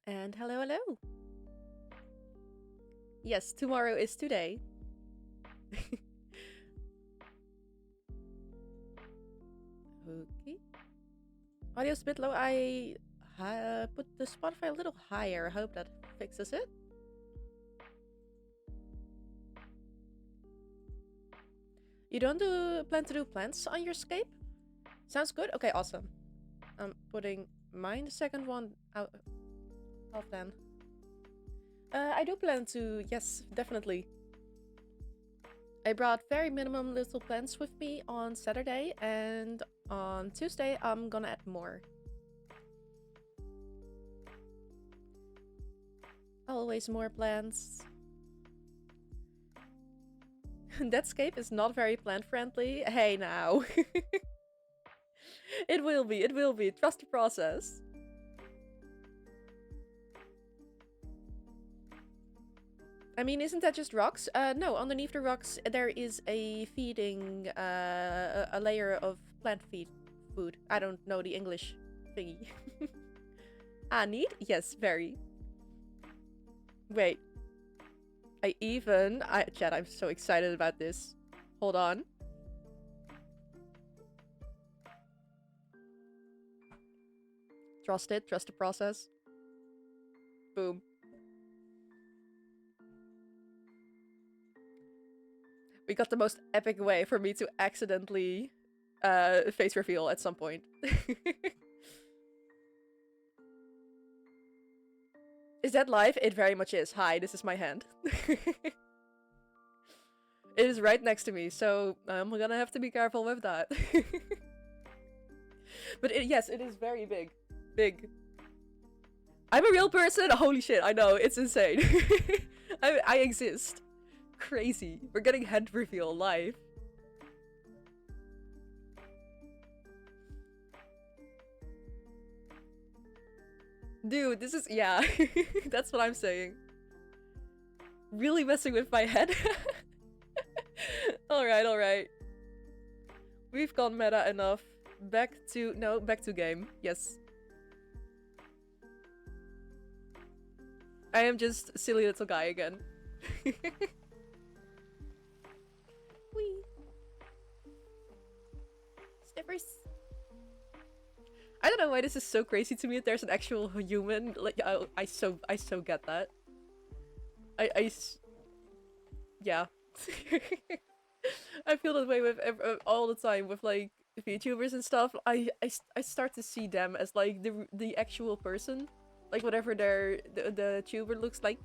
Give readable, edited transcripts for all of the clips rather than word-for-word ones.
And hello, hello. Yes, tomorrow is today. Okay. Audio's a bit low. I put the Spotify a little higher. I hope that fixes it. You don't plan to do plans on your scape? Sounds good. Okay, awesome. I'm putting mine, the second one, out off then. I do plan to, yes, definitely. I brought very minimum little plants with me on Saturday, and on Tuesday I'm gonna add more. Always more plants. Netscape is not very plant friendly. Hey now. It will be, it will be. Trust the process. I mean, isn't that just rocks? No, underneath the rocks there is a feeding, a layer of plant food. I don't know the English thingy. Ah, neat? Yes, very. Wait, Chat, I'm so excited about this. Hold on. Trust it, trust the process. Boom. We got the most epic way for me to accidentally face reveal at some point. Is that live? It very much is. Hi, this is my hand. It is right next to me, so I'm gonna have to be careful with that. But yes, it is very big. Big. I'm a real person? Holy shit, I know, it's insane. I exist. Crazy. We're getting head reveal live. Dude, this is, yeah. That's what I'm saying. Really messing with my head. Alright, alright. We've gone meta enough. Back to game. Yes. I am just silly little guy again. Wee. Snippers. I don't know why this is so crazy to me that there's an actual human. Like, I so get that. Yeah. I feel that way with all the time with like VTubers and stuff. I start to see them as like the actual person, like whatever the tuber looks like.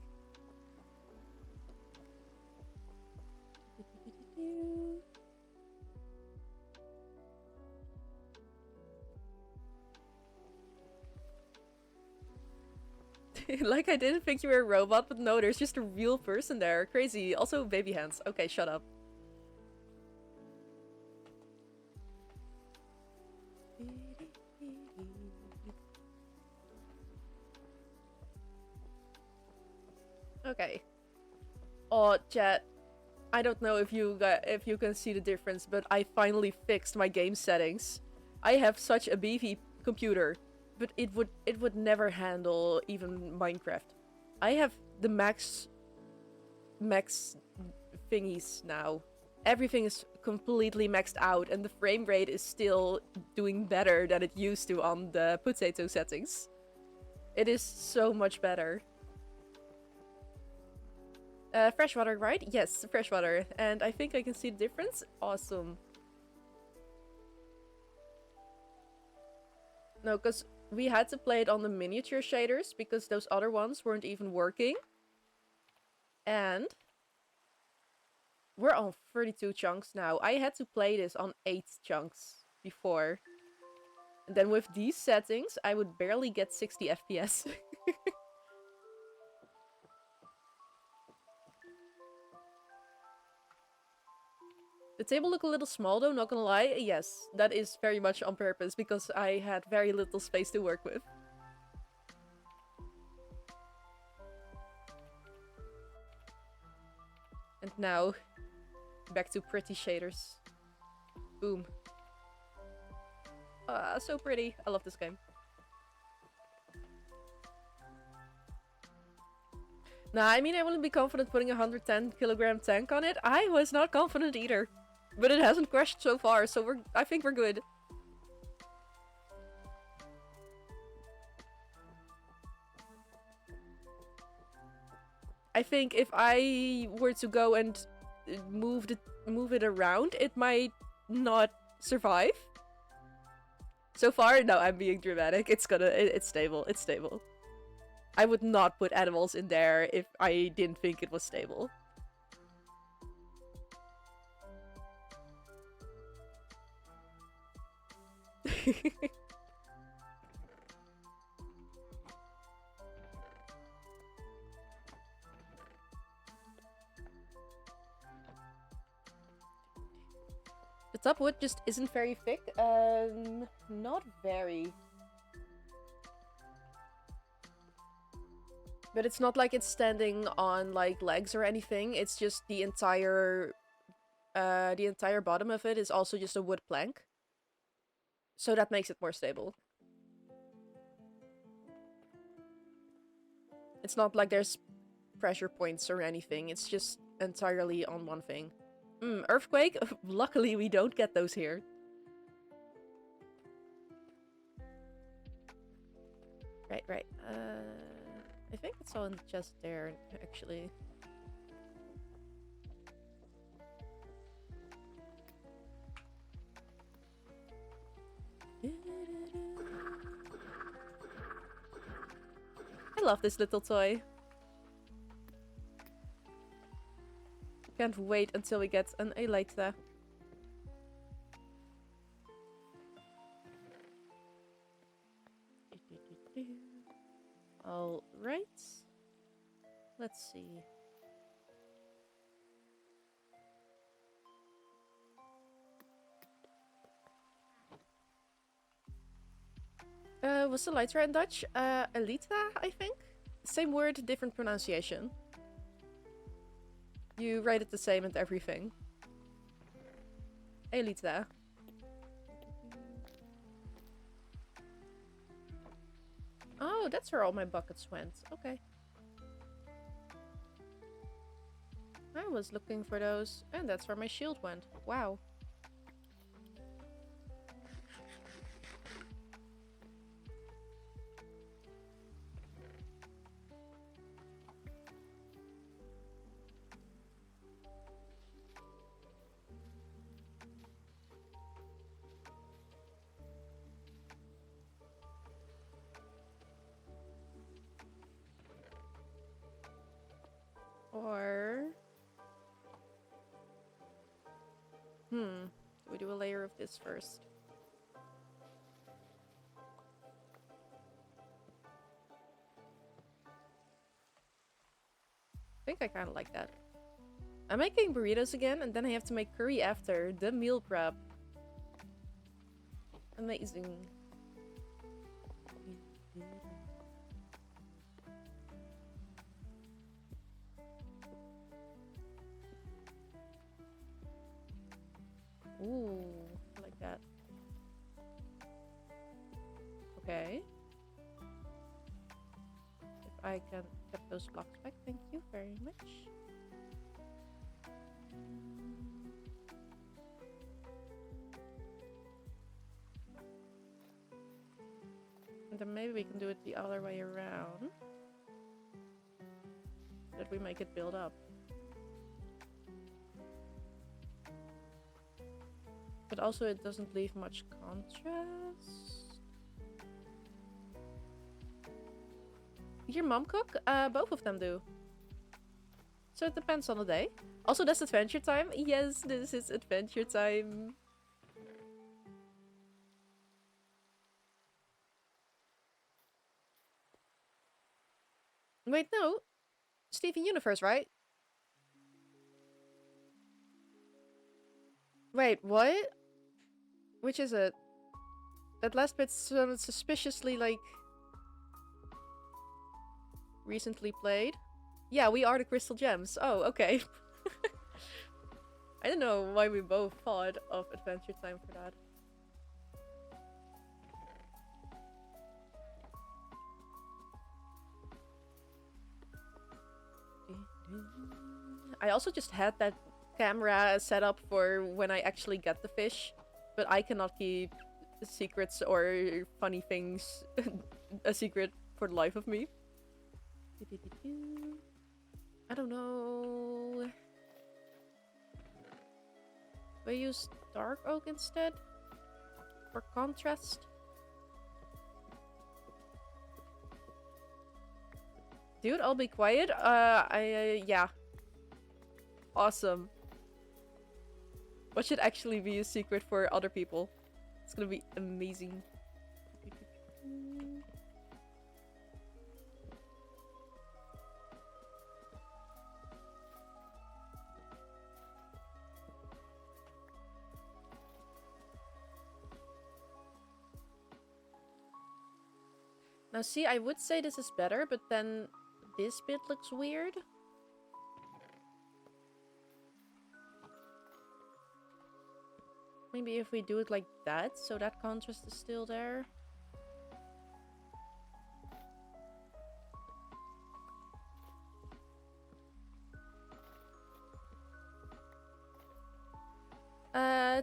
Like I didn't think you were a robot, but no, there's just a real person there. Crazy. Also baby hands. Okay, shut up. Okay. Oh, chat. I don't know if you can see the difference, but I finally fixed my game settings. I have such a beefy computer, but it would never handle even Minecraft. I have the max thingies now. Everything is completely maxed out, and the frame rate is still doing better than it used to on the potato settings. It is so much better. Freshwater, right? Yes, freshwater. And I think I can see the difference. Awesome. No, because we had to play it on the miniature shaders because those other ones weren't even working. And we're on 32 chunks now. I had to play this on 8 chunks before. And then with these settings, I would barely get 60 FPS. The table looked a little small though, not gonna lie. Yes, that is very much on purpose because I had very little space to work with. And now, back to pretty shaders. Boom. So pretty. I love this game. Nah, I mean, I wouldn't be confident putting a 110 kilogram tank on it. I was not confident either. But it hasn't crashed so far, so I think we're good. I think if I were to go and move it around, it might not survive. So far, no, I'm being dramatic. It's stable. It's stable. I would not put animals in there if I didn't think it was stable. The top wood just isn't very thick. Not very. But it's not like it's standing on like legs or anything. It's just the entire bottom of it is also just a wood plank. So that makes it more stable. It's not like there's pressure points or anything. It's just entirely on one thing. Earthquake? Luckily we don't get those here. Right. I think it's all in the chest there, actually. I love this little toy. Can't wait until we get an Elytra. All right. Let's see. What's the Elytra in Dutch? Elytra, I think? Same word, different pronunciation. You write it the same and everything. Elytra. Oh, that's where all my buckets went. Okay. I was looking for those, and that's where my shield went. Wow. Or... we do a layer of this first? I think I kind of like that. I'm making burritos again, and then I have to make curry after. The meal prep. Amazing. Ooh, I like that. Okay. If I can get those blocks back, thank you very much. And then maybe we can do it the other way around. That we make it build up. But also it doesn't leave much contrast. Your mom cook? Both of them do. So it depends on the day. Also, that's adventure time. Yes, this is adventure time. Wait, no. Steven Universe, right? Wait, what? Which is it? That last bit sounded suspiciously like... recently played? Yeah, we are the Crystal Gems. Oh, okay. I don't know why we both thought of Adventure Time for that. I also just had that camera set up for when I actually get the fish, but I cannot keep secrets or funny things a secret for the life of me. I don't know. We use dark oak instead for contrast. Dude, I'll be quiet. Yeah. Awesome. What should actually be a secret for other people? It's gonna be amazing. Now see, I would say this is better, but then this bit looks weird. Maybe if we do it like that, so that contrast is still there.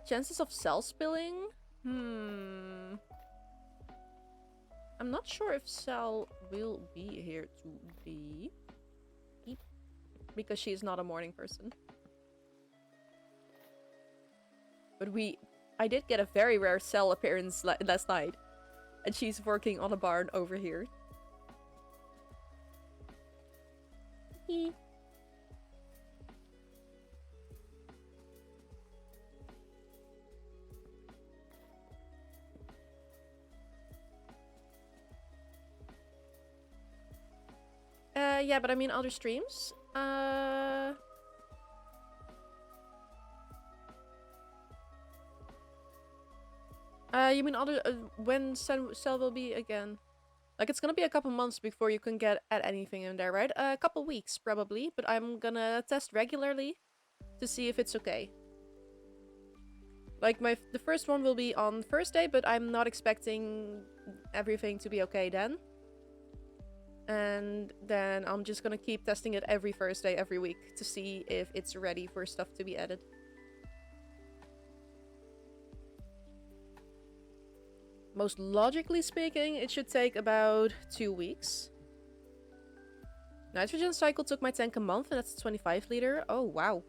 Chances of cell spilling? I'm not sure if Cell will be here today. Because she's not a morning person. But I did get a very rare Cell appearance last night. And she's working on a barn over here. Yeah, but I mean other streams. You mean other when Cell will be again? Like it's gonna be a couple months before you can add anything in there, right? A couple weeks probably, but I'm gonna test regularly to see if it's okay. Like the first one will be on Thursday, but I'm not expecting everything to be okay then. And then I'm just gonna keep testing it every Thursday, every week, to see if it's ready for stuff to be added. Most logically speaking, it should take about 2 weeks. Nitrogen cycle took my tank a month, and that's a 25 liter. Oh, wow.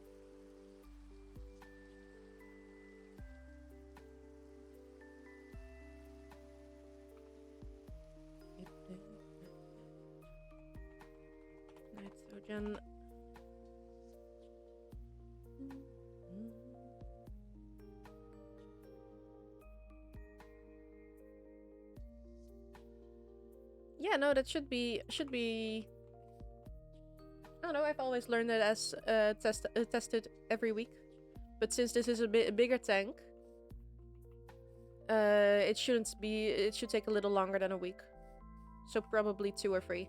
Nitrogen. Yeah, no, that should be. I don't know. I've always learned it as tested every week, but since this is a bigger tank, it shouldn't be. It should take a little longer than a week, so probably 2 or 3.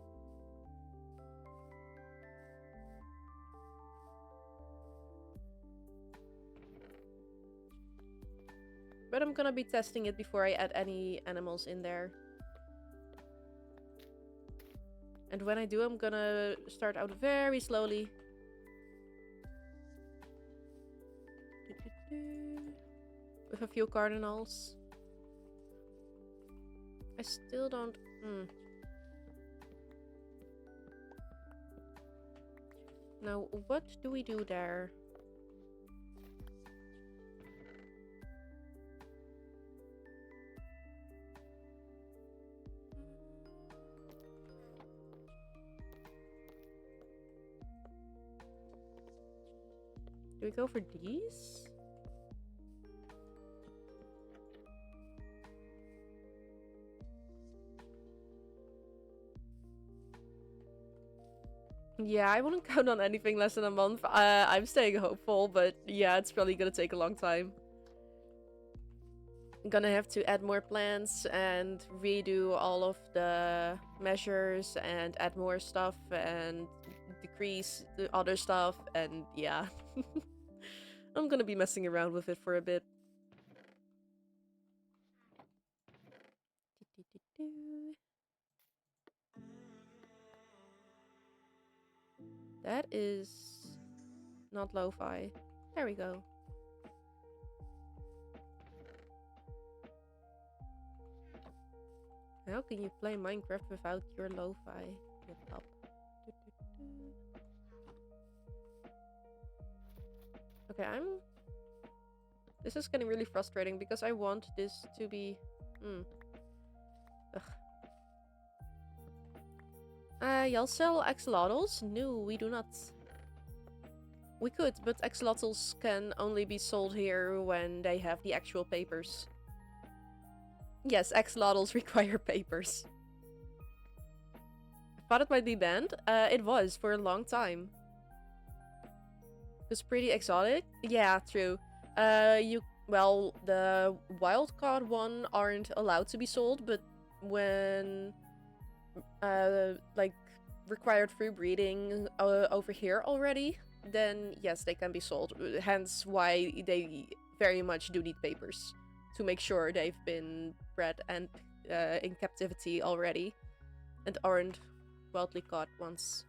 But I'm gonna be testing it before I add any animals in there. And when I do, I'm gonna start out very slowly. With a few cardinals. I still don't... Now, what do we do there? Do we go for these? Yeah, I wouldn't count on anything less than a month. I'm staying hopeful, but yeah, it's probably gonna take a long time. I'm gonna have to add more plants and redo all of the measures and add more stuff and decrease the other stuff, and yeah. I'm gonna be messing around with it for a bit. That is not lo-fi. There we go. How can you play Minecraft without your lo-fi? Laptop. Okay, this is getting really frustrating because I want this to be... Ugh. Y'all sell axolotls? No, we do not. We could, but axolotls can only be sold here when they have the actual papers. Yes, axolotls require papers. I thought it might be banned. It was for a long time. It was pretty exotic. Yeah, true. Well, the wild caught one aren't allowed to be sold, but when like required free breeding over here already, then yes, they can be sold. Hence why they very much do need papers to make sure they've been bred and in captivity already and aren't wildly caught ones.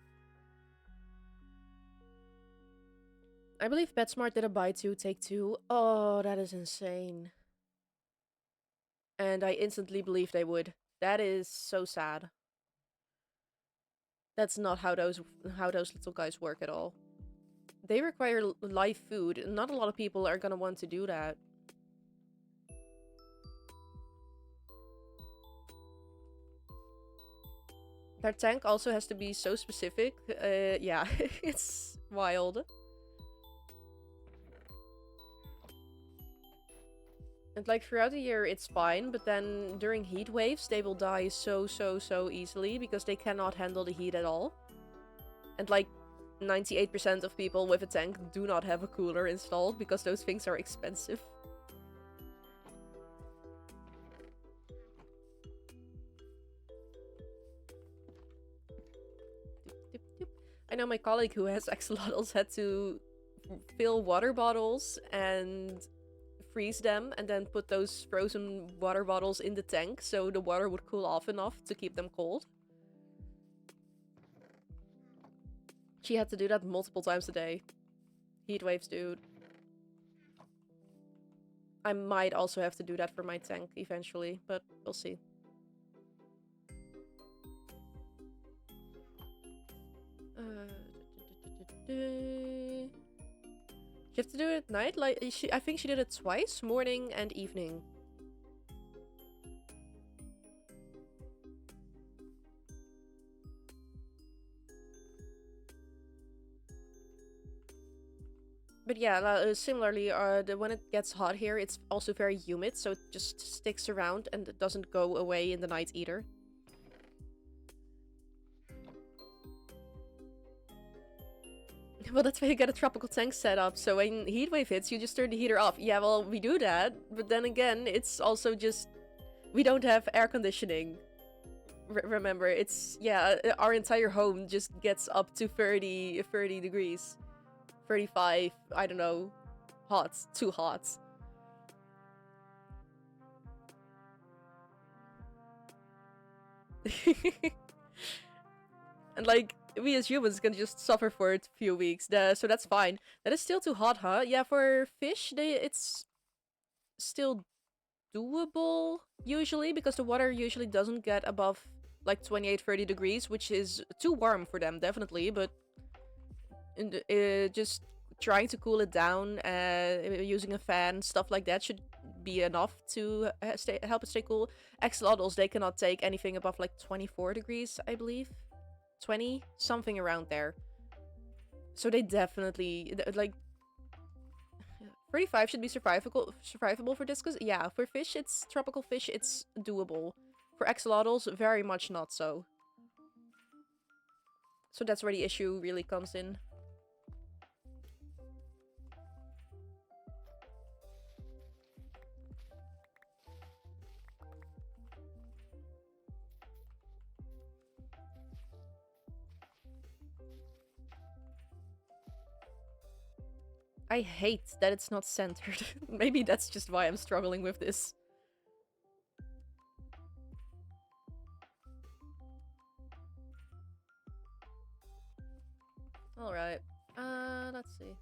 I believe PetSmart did a buy two, take two. Oh, that is insane. And I instantly believe they would. That is so sad. That's not how those little guys work at all. They require live food. Not a lot of people are gonna want to do that. Their tank also has to be so specific. Yeah, it's wild. And like throughout the year it's fine, but then during heat waves they will die so easily because they cannot handle the heat at all. And like 98% of people with a tank do not have a cooler installed because those things are expensive. I know my colleague who has axolotls had to fill water bottles and freeze them and then put those frozen water bottles in the tank so the water would cool off enough to keep them cold. She had to do that multiple times a day. Heat waves, dude. I might also have to do that for my tank eventually, but we'll see. You have to do it at night? Like, I think she did it twice, morning and evening. But yeah, similarly, when it gets hot here, it's also very humid, so it just sticks around and it doesn't go away in the night either. Well, that's why you get a tropical tank set up, so when heat wave hits, you just turn the heater off. Yeah, well, we do that, but then again, it's also just... we don't have air conditioning. Remember, it's... yeah, our entire home just gets up to 30 degrees. 35, I don't know. Hot. Too hot. And like, we as humans can just suffer for a few weeks, so that's fine. That is still too hot, huh? Yeah, for fish, it's still doable, usually, because the water usually doesn't get above, like, 28-30 degrees, which is too warm for them, definitely, but just trying to cool it down, using a fan, stuff like that should be enough to help it stay cool. Axolotls, they cannot take anything above, like, 24 degrees, I believe. 20? Something around there. So they definitely, like... 35 should be survivable for this, because, yeah, for fish, tropical fish, it's doable. For axolotls, very much not so. So that's where the issue really comes in. I hate that it's not centered. Maybe that's just why I'm struggling with this. Alright. Let's see.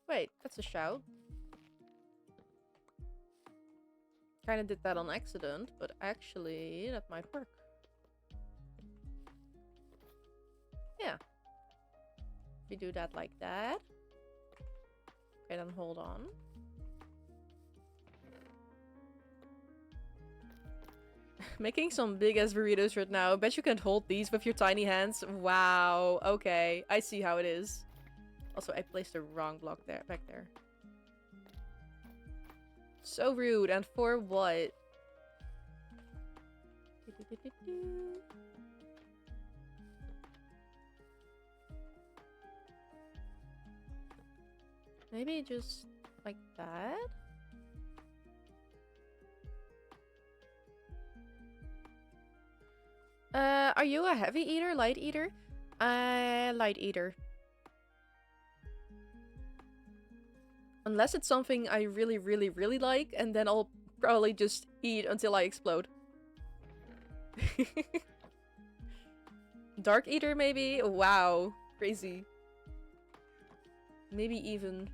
Wait, that's a shout. Kinda did that on accident, but actually, that might work. Yeah. We do that like that. Okay, then hold on. Making some big ass burritos right now. Bet you can't hold these with your tiny hands. Wow. Okay, I see how it is. Also, I placed the wrong block there, back there. So rude. And for what? Maybe just like that? Are you a heavy eater, light eater? Light eater. Unless it's something I really, really, really like, and then I'll probably just eat until I explode. Dark eater, maybe? Wow. Crazy. Maybe even...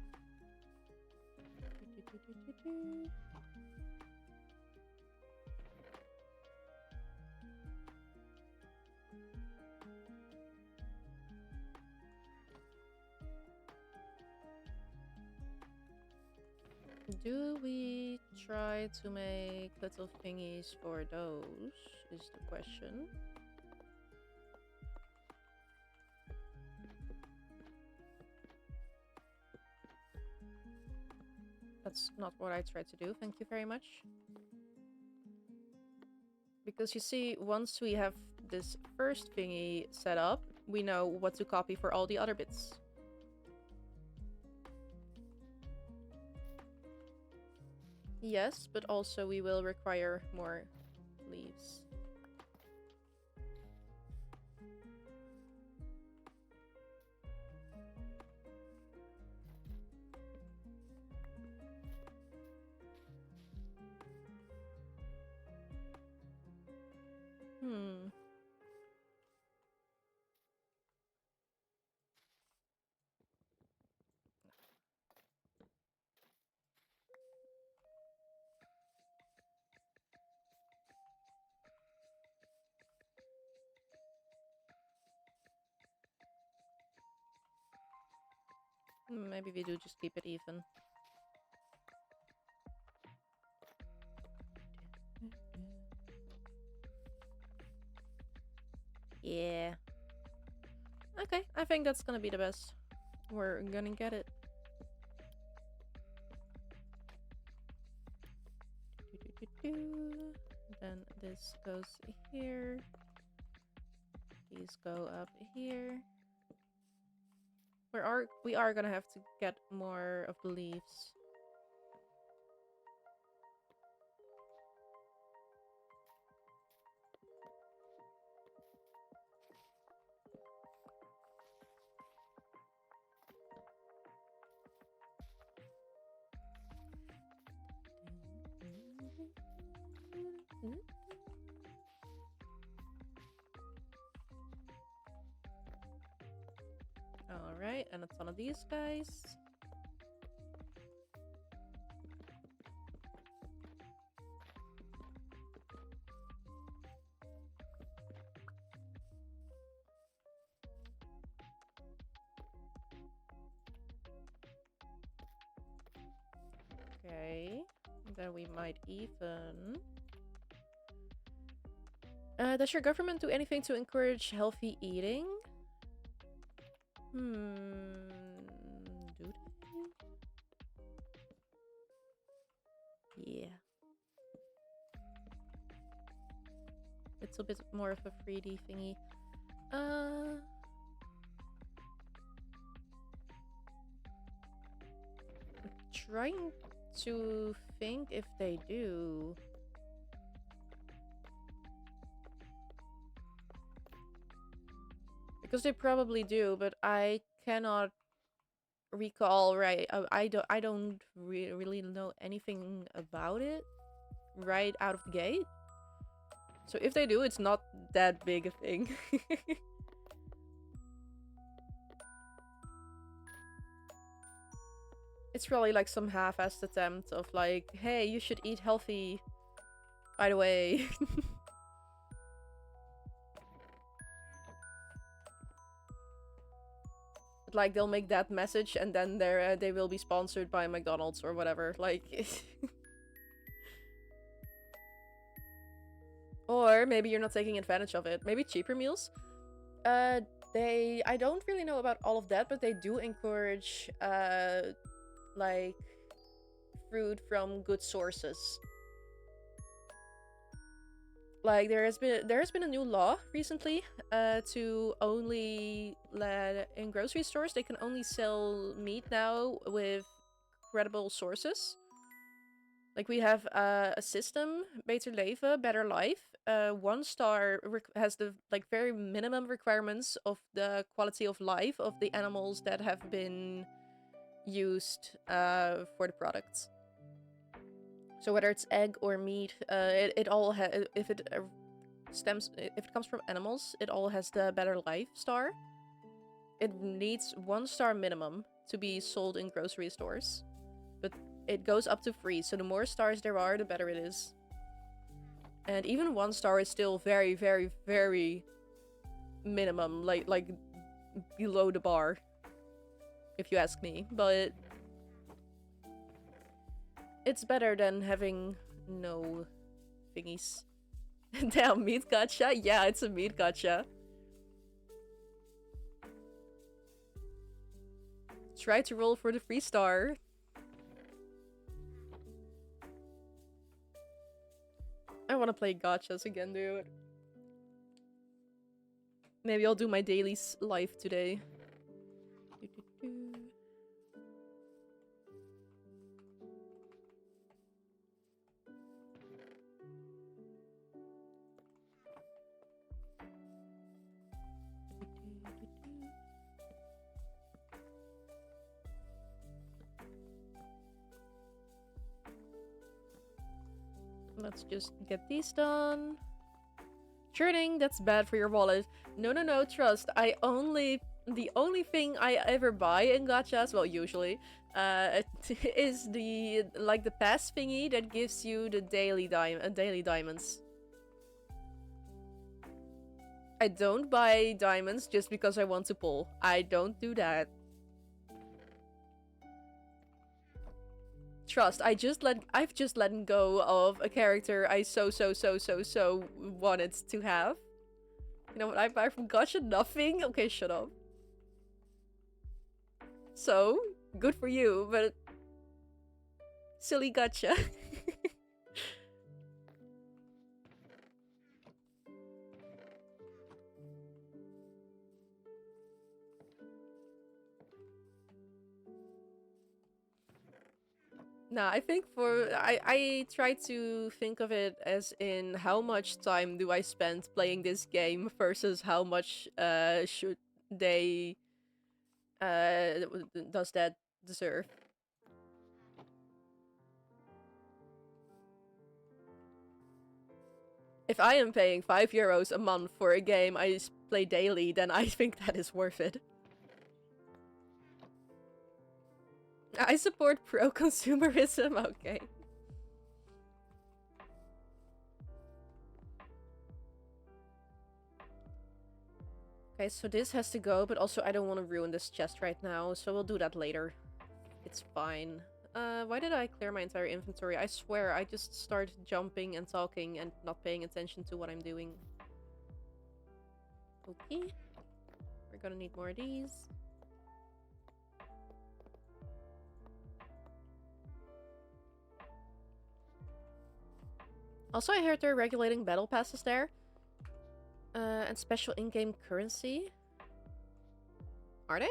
Do we try to make little thingies for those, is the question. That's not what I tried to do, thank you very much. Because you see, once we have this first thingy set up, we know what to copy for all the other bits. Yes, but also we will require more leaves. Hmm. Maybe we do just keep it even. Yeah. Okay, I think that's gonna be the best. We're gonna get it. Then this goes here. These go up here. We are gonna have to get more of the leaves. Alright, and a ton of these guys. Okay, then we might even... does your government do anything to encourage healthy eating? Do they? Yeah. It's a bit more of a 3D thingy. Trying to think if they do. Because they probably do, but I cannot recall, right? I don't really know anything about it right out of the gate. So if they do, it's not that big a thing. It's probably like some half-assed attempt of like, hey, you should eat healthy, by the way. But, like, they'll make that message and then they will be sponsored by McDonald's or whatever. Like, or maybe you're not taking advantage of it. Maybe cheaper meals. Uh, I don't really know about all of that, but they do encourage like fruit from good sources. Like there has been a new law recently to only let in grocery stores they can only sell meat now with credible sources. Like we have a system, Beter Leven, Better Life. 1 star has the like very minimum requirements of the quality of life of the animals that have been used for the products. So whether it's egg or meat, it all if it if it comes from animals, it all has the Better Life star. It needs 1 star minimum to be sold in grocery stores, but it goes up to 3. So the more stars there are, the better it is. And even 1 star is still very, very, very minimum, like below the bar, if you ask me. But it's better than having no thingies. Damn, meat gacha? Yeah, it's a meat gacha. Try to roll for the 3 star. I want to play gachas again, dude. Maybe I'll do my daily life today. Let's just get these done. Churning, that's bad for your wallet. No, no, no, trust. The only thing I ever buy in gachas, well, usually, is the pass thingy that gives you the daily diamonds. I don't buy diamonds just because I want to pull. I don't do that. Trust, I've just let go of a character I so wanted to have. You know what I buy from Gacha? Nothing? Okay, shut up. So, good for you, but silly Gacha. Nah, I think I try to think of it as in how much time do I spend playing this game versus how much should they does that deserve. If I am paying €5 a month for a game I play daily, then I think that is worth it. I support pro-consumerism, okay. Okay, so this has to go, but also I don't want to ruin this chest right now, so we'll do that later. It's fine. Why did I clear my entire inventory? I swear, I just started jumping and talking and not paying attention to what I'm doing. Okay. We're gonna need more of these. Also, I heard they're regulating battle passes there. And special in-game currency. Are they?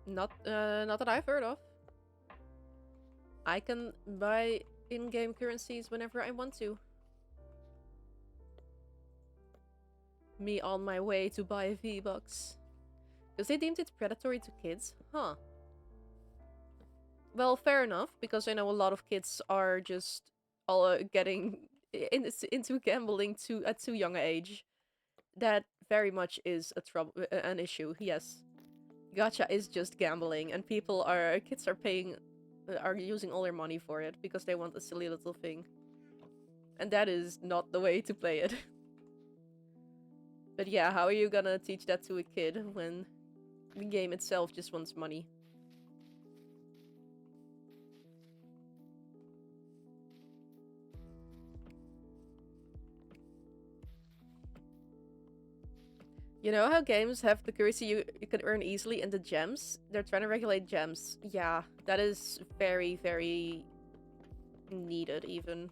Not that I've heard of. I can buy in-game currencies whenever I want to. Me on my way to buy V-Bucks. Because they deemed it predatory to kids? Huh. Well, fair enough, because I know a lot of kids are just all getting into gambling at too young an age. That very much is an issue, yes. Gacha is just gambling, and kids are paying, are using all their money for it because they want a silly little thing. And that is not the way to play it. But yeah, how are you gonna teach that to a kid when the game itself just wants money? You know how games have the currency you can earn easily and the gems? They're trying to regulate gems. Yeah, that is very, very needed even.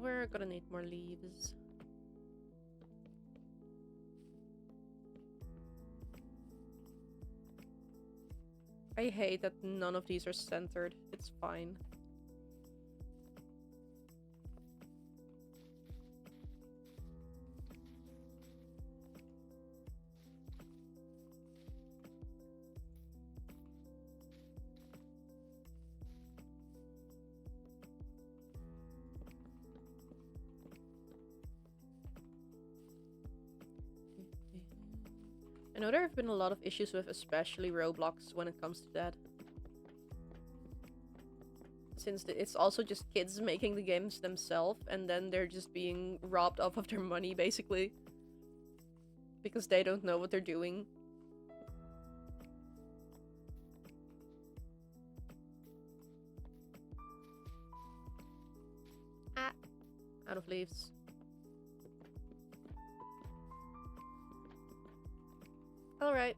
We're gonna need more leaves. I hate that none of these are centered. It's fine. I know there have been a lot of issues with especially Roblox when it comes to that. Since it's also just kids making the games themselves, and then they're just being robbed off of their money, basically. Because they don't know what they're doing. Ah, out of leaves. Alright.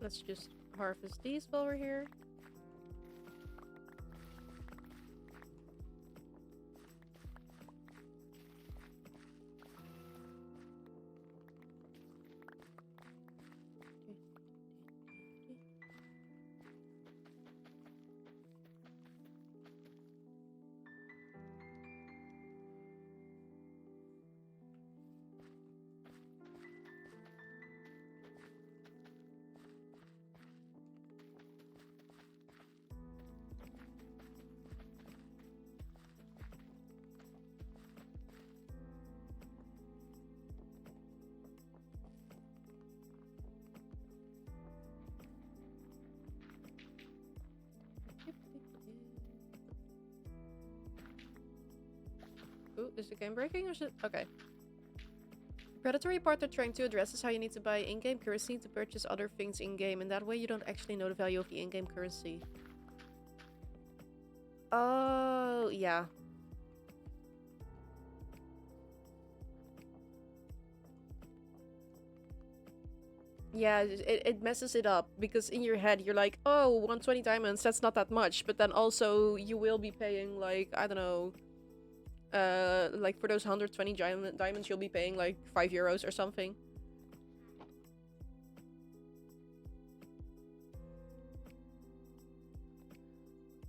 Let's just harvest these while we're here. Ooh, is the game breaking or is it? Okay. The predatory part they're trying to address is how you need to buy in-game currency to purchase other things in-game, and that way you don't actually know the value of the in-game currency. Oh, yeah. Yeah, it messes it up, because in your head you're like, oh, 120 diamonds, that's not that much, but then also you will be paying, like, I don't know, like for those 120 diamonds you'll be paying like 5 euros or something.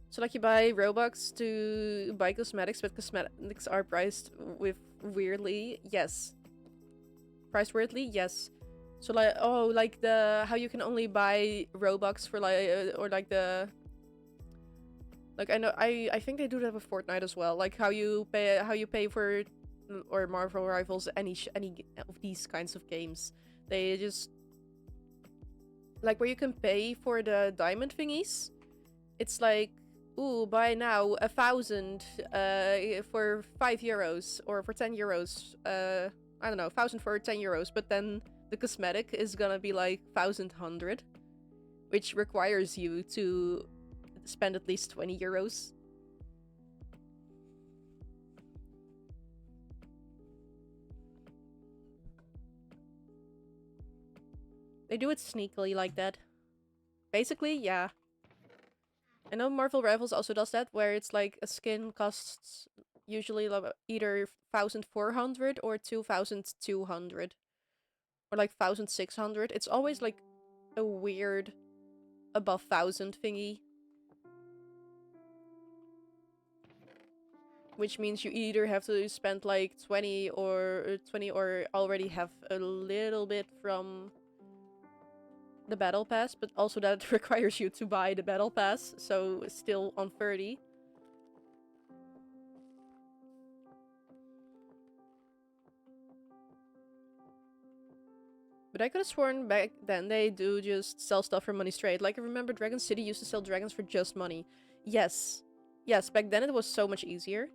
So like you buy Robux to buy cosmetics, but cosmetics are priced with weirdly, yes. Priced weirdly, yes. So like, oh, like the how you can only buy Robux for like or like the like I know I think they do that with Fortnite as well. Like how you pay for or Marvel Rivals, any of these kinds of games. They just like where you can pay for the diamond thingies. It's like, ooh, buy now 1,000 for 5 euros or for 10 euros. I don't know, 1,000 for 10 euros, but then the cosmetic is gonna be like 1,100, which requires you to spend at least 20 euros. They do it sneakily like that. Basically, yeah. I know Marvel Rivals also does that, where it's like a skin costs usually either 1,400 or 2,200. Or like 1,600. It's always like a weird above 1,000 thingy. Which means you either have to spend like 20 or already have a little bit from the battle pass, but also that requires you to buy the battle pass, so still on 30. But I could have sworn back then they do just sell stuff for money straight. Like, I remember Dragon City used to sell dragons for just money. Yes. Yes, back then it was so much easier.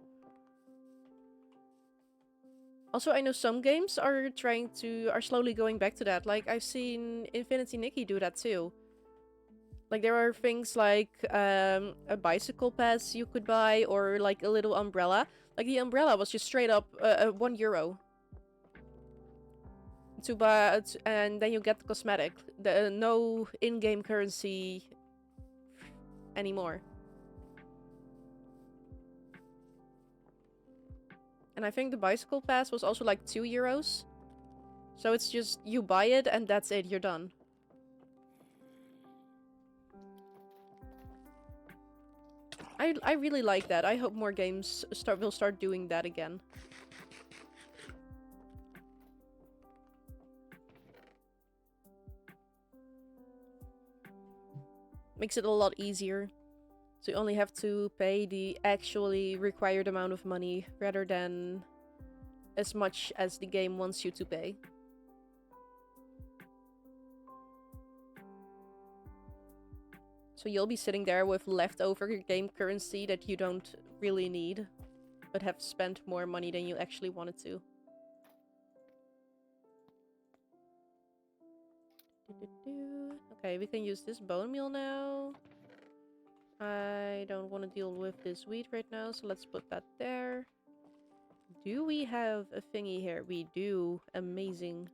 Also, I know some games are slowly going back to that. Like, I've seen Infinity Nikki do that too. Like, there are things like a bicycle pass you could buy, or like a little umbrella. Like, the umbrella was just straight up €1 to buy, and then you get the cosmetic. No in-game currency anymore. And I think the bicycle pass was also like €2. So it's just, you buy it and that's it, you're done. I really like that. I hope more games will start doing that again. Makes it a lot easier. So you only have to pay the actually required amount of money rather than as much as the game wants you to pay. So you'll be sitting there with leftover game currency that you don't really need, but have spent more money than you actually wanted to. Okay, we can use this bone meal now. I don't want to deal with this wheat right now, so let's put that there. Do we have a thingy here? We do. Amazing.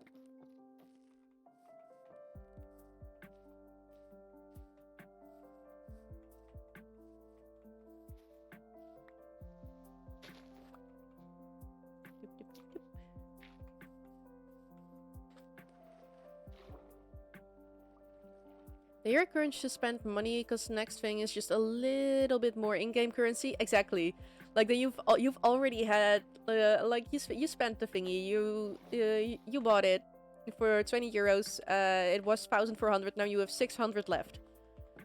They are encouraged to spend money because the next thing is just a little bit more in-game currency. Exactly. Like, then you've already had like you spent the thingy. You bought it for €20. It was 1,400. Now you have 600 left.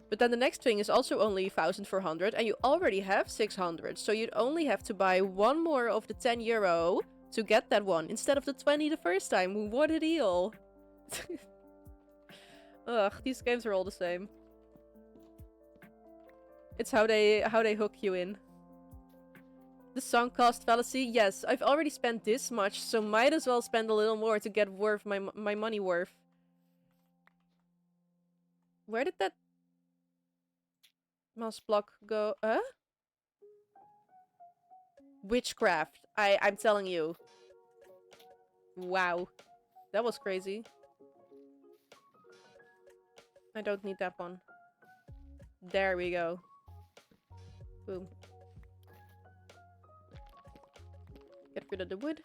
But then the next thing is also only 1,400, and you already have 600. So you'd only have to buy one more of the €10 to get that one instead of the 20 the first time. What a deal! Ugh, these games are all the same. It's how they hook you in. The sunk cost fallacy? Yes, I've already spent this much, so might as well spend a little more to get worth my money worth. Where did that mouse block go? Witchcraft. I'm telling you. Wow. That was crazy. I don't need that one. There we go. Boom. Get rid of the wood.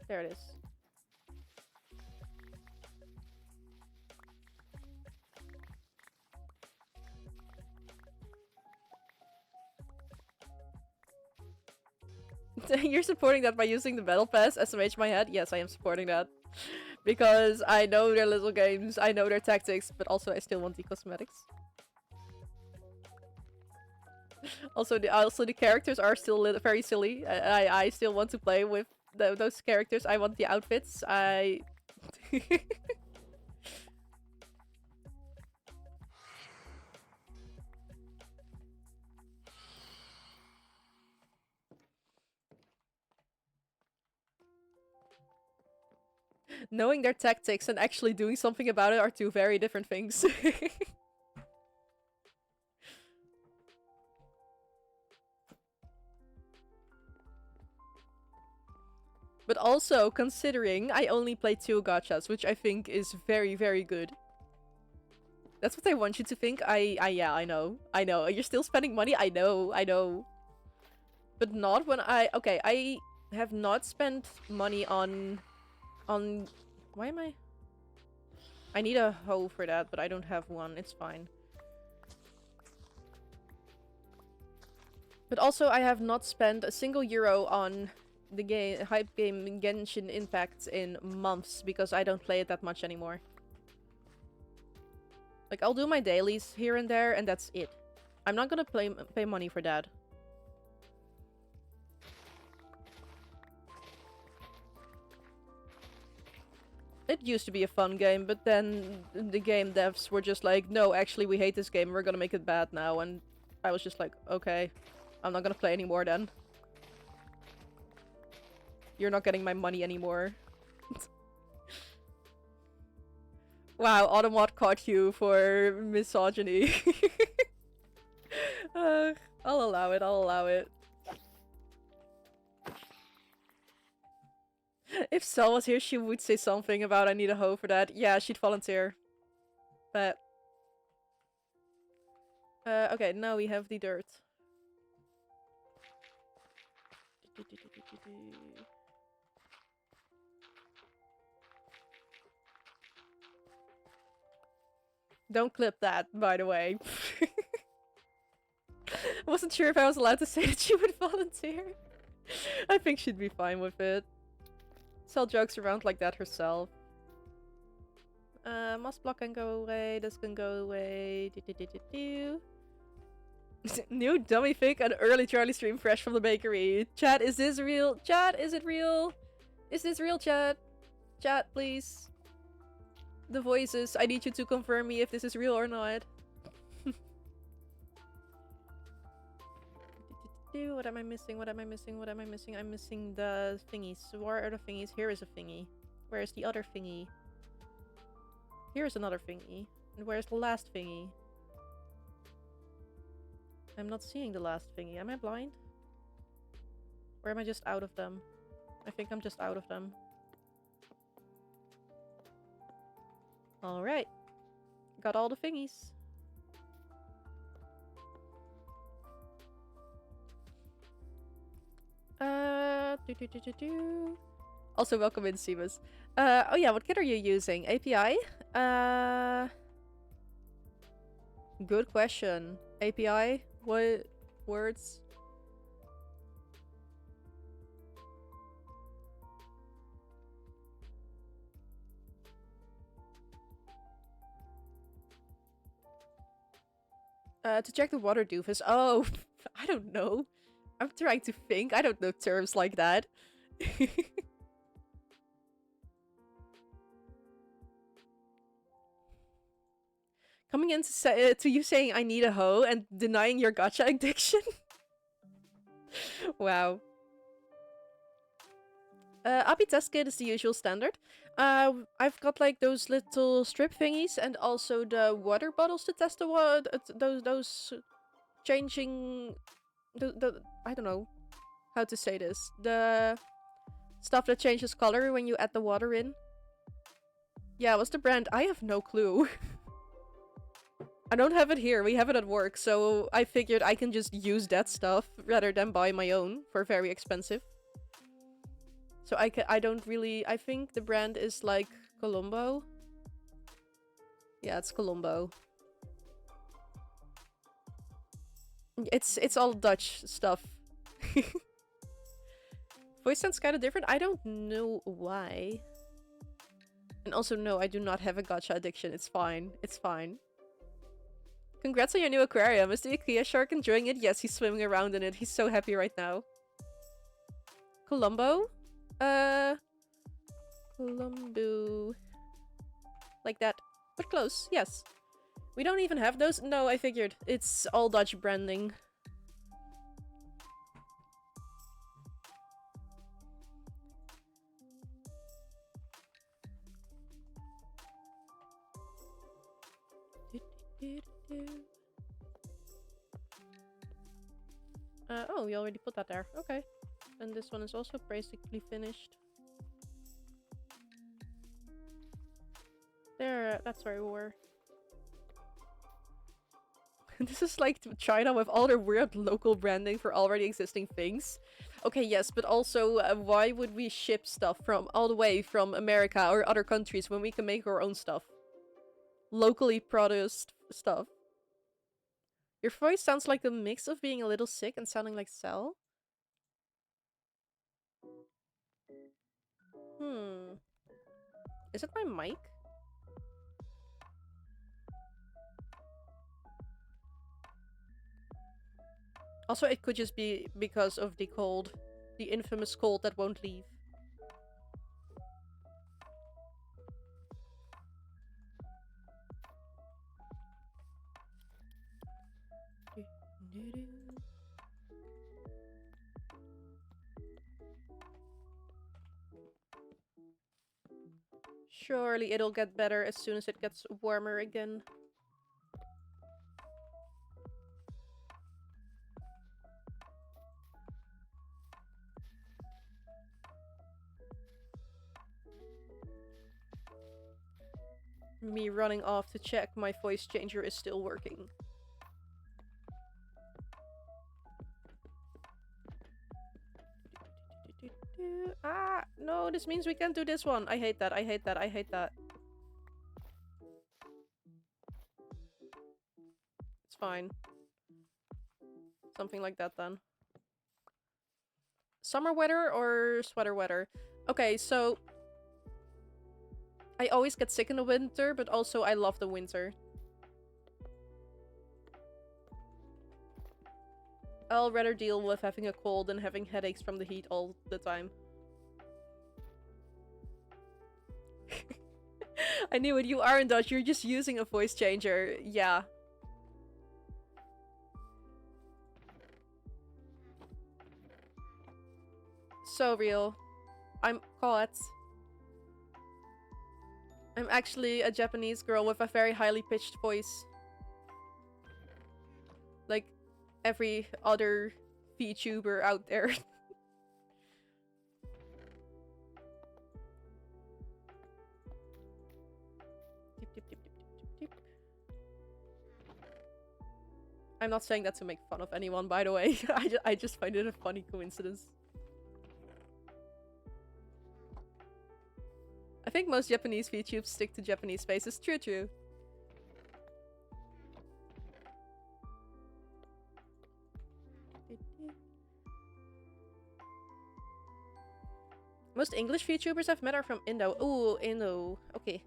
There it is. You're supporting that by using the battle pass, SMH my head? Yes, I am supporting that. Because I know their little games, I know their tactics, but also I still want the cosmetics. Also the characters are still very silly. I still want to play with those characters. I want the outfits. Knowing their tactics and actually doing something about it are two very different things. But also, considering I only play 2 gachas, which I think is very, very good. That's what I want you to think. Yeah, I know. I know. You're still spending money? I know. But not when okay, I have not spent money on... Why am I... I need a hoe for that, but I don't have one. It's fine. But also, I have not spent a single euro on the game, hype game Genshin Impact in months because I don't play it that much anymore. Like, I'll do my dailies here and there, and that's it. I'm not gonna pay money for that. It used to be a fun game, but then the game devs were just like, no, actually, we hate this game, we're gonna make it bad now, and I was just like, okay, I'm not gonna play anymore then. You're not getting my money anymore. Wow, Automod caught you for misogyny. I'll allow it, I'll allow it. If Sal was here, she would say something about I need a hoe for that. Yeah, she'd volunteer. But... okay, now we have the dirt. Don't clip that, by the way. I wasn't sure if I was allowed to say that she would volunteer. I think she'd be fine with it. Sell jokes around like that herself. Moss block can go away, this can go away. New dummy fic and early Charlie stream fresh from the bakery. Chat, is this real? Chat, is it real? Is this real, chat? Chat, please. The voices, I need you to confirm me if this is real or not. What am I missing? What am I missing? What am I missing? I'm missing the thingies. Where are the thingies? Here is a thingy. Where is the other thingy? Here is another thingy. And where's the last thingy? I'm not seeing the last thingy. Am I blind? Or am I just out of them? I think I'm just out of them. Alright. Got all the thingies. Also, welcome in, Seamus. Oh yeah, what kit are you using? API? Good question. API? What words? To check the water doofus. Oh, I don't know. I'm trying to think. I don't know terms like that. Coming in to you saying I need a hoe and denying your gacha addiction? Wow. Abi test kit is the usual standard. I've got like those little strip thingies and also the water bottles to test the water. Those changing... I don't know how to say this. The stuff that changes color when you add the water in. Yeah, what's the brand? I have no clue. I don't have it here. We have it at work, so I figured I can just use that stuff rather than buy my own for very expensive. So I don't really... I think the brand is like Colombo. Yeah, it's Colombo. It's all Dutch stuff. Voice sounds kind of different. I don't know why. And also, no, I do not have a gacha addiction. It's fine. It's fine. Congrats on your new aquarium. Is the Ikea shark enjoying it? Yes, he's swimming around in it. He's so happy right now. Colombo? Colombo. Like that. But close, yes. We don't even have those? No, I figured. It's all Dutch branding. Oh, we already put that there. Okay. And this one is also basically finished. That's where we were. This is like China with all their weird local branding for already existing things. Okay, yes, but also, why would we ship stuff from all the way from America or other countries when we can make our own stuff? Locally produced stuff. Your voice sounds like a mix of being a little sick and sounding like Cell. Hmm. Is it my mic? Also, it could just be because of the cold. The infamous cold that won't leave. Surely it'll get better as soon as it gets warmer again. Me running off to check my voice changer is still working. Ah, no, this means we can't do this one. I hate that, I hate that, I hate that. It's fine. Something like that then. Summer weather or sweater weather? Okay, so... I always get sick in the winter, but also I love the winter. I'll rather deal with having a cold than having headaches from the heat all the time. I knew it, you aren't Dutch, you're just using a voice changer. Yeah. So real. I'm caught. I'm actually a Japanese girl with a very highly pitched voice. Like every other VTuber out there. I'm not saying that to make fun of anyone, by the way. I just find it a funny coincidence. I think most Japanese VTubers stick to Japanese faces. True, true. Most English VTubers I've met are from Indo. Ooh, Indo. Okay.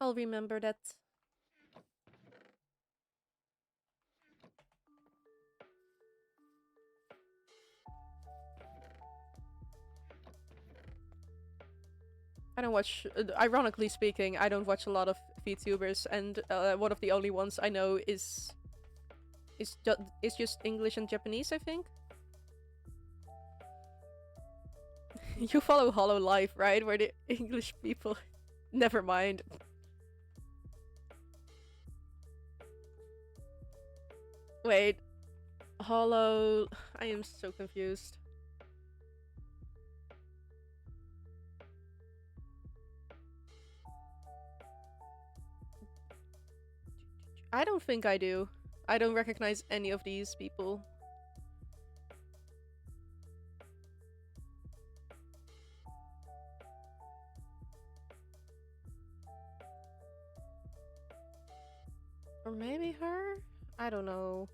I'll remember that. I don't watch, ironically speaking, I don't watch a lot of VTubers, and one of the only ones I know is just English and Japanese, I think. You follow Hollow Life, right? Where the English people... Never mind. Wait. Hollow... I am so confused. I don't think I do. I don't recognize any of these people. Or maybe her? I don't know.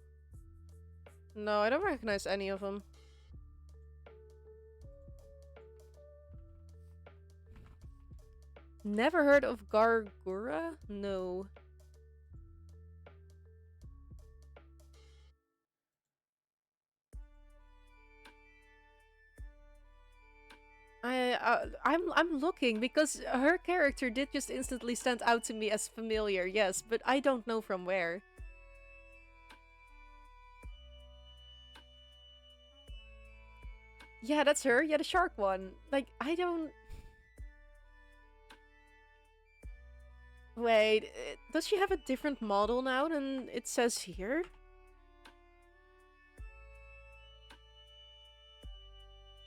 No, I don't recognize any of them. Never heard of Gargura? No. I'm looking because her character did just instantly stand out to me as familiar, yes, but I don't know from where. Yeah, that's her. Yeah, the shark one. Like, I don't... Wait, does she have a different model now than it says here?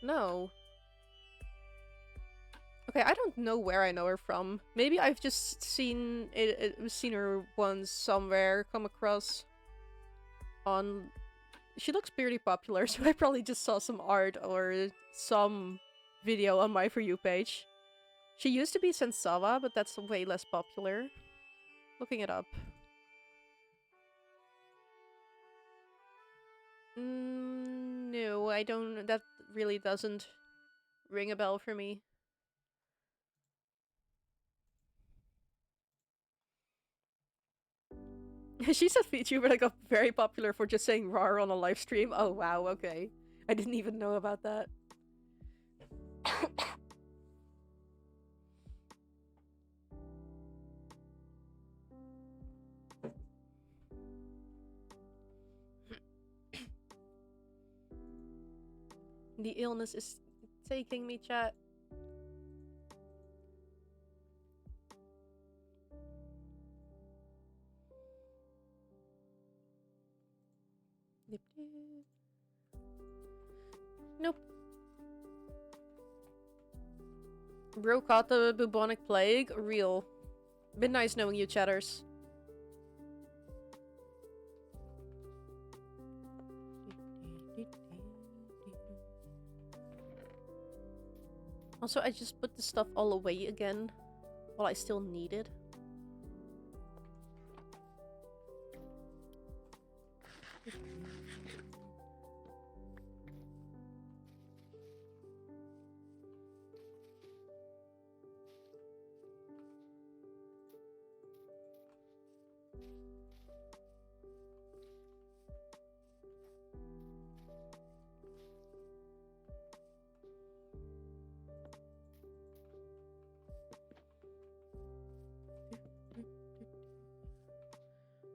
No. Okay, I don't know where I know her from. Maybe I've just seen her once somewhere, come across on... She looks pretty popular, so I probably just saw some art or some video on my For You page. She used to be Sensawa, but that's way less popular. Looking it up. No, I don't... That really doesn't ring a bell for me. She's a VTuber that got very popular for just saying "rar" on a live stream. Oh wow, okay. I didn't even know about that. The illness is taking me, chat. Nope. Bro caught the bubonic plague? Real. Been nice knowing you, chatters. Also, I just put the stuff all away again while I still need it.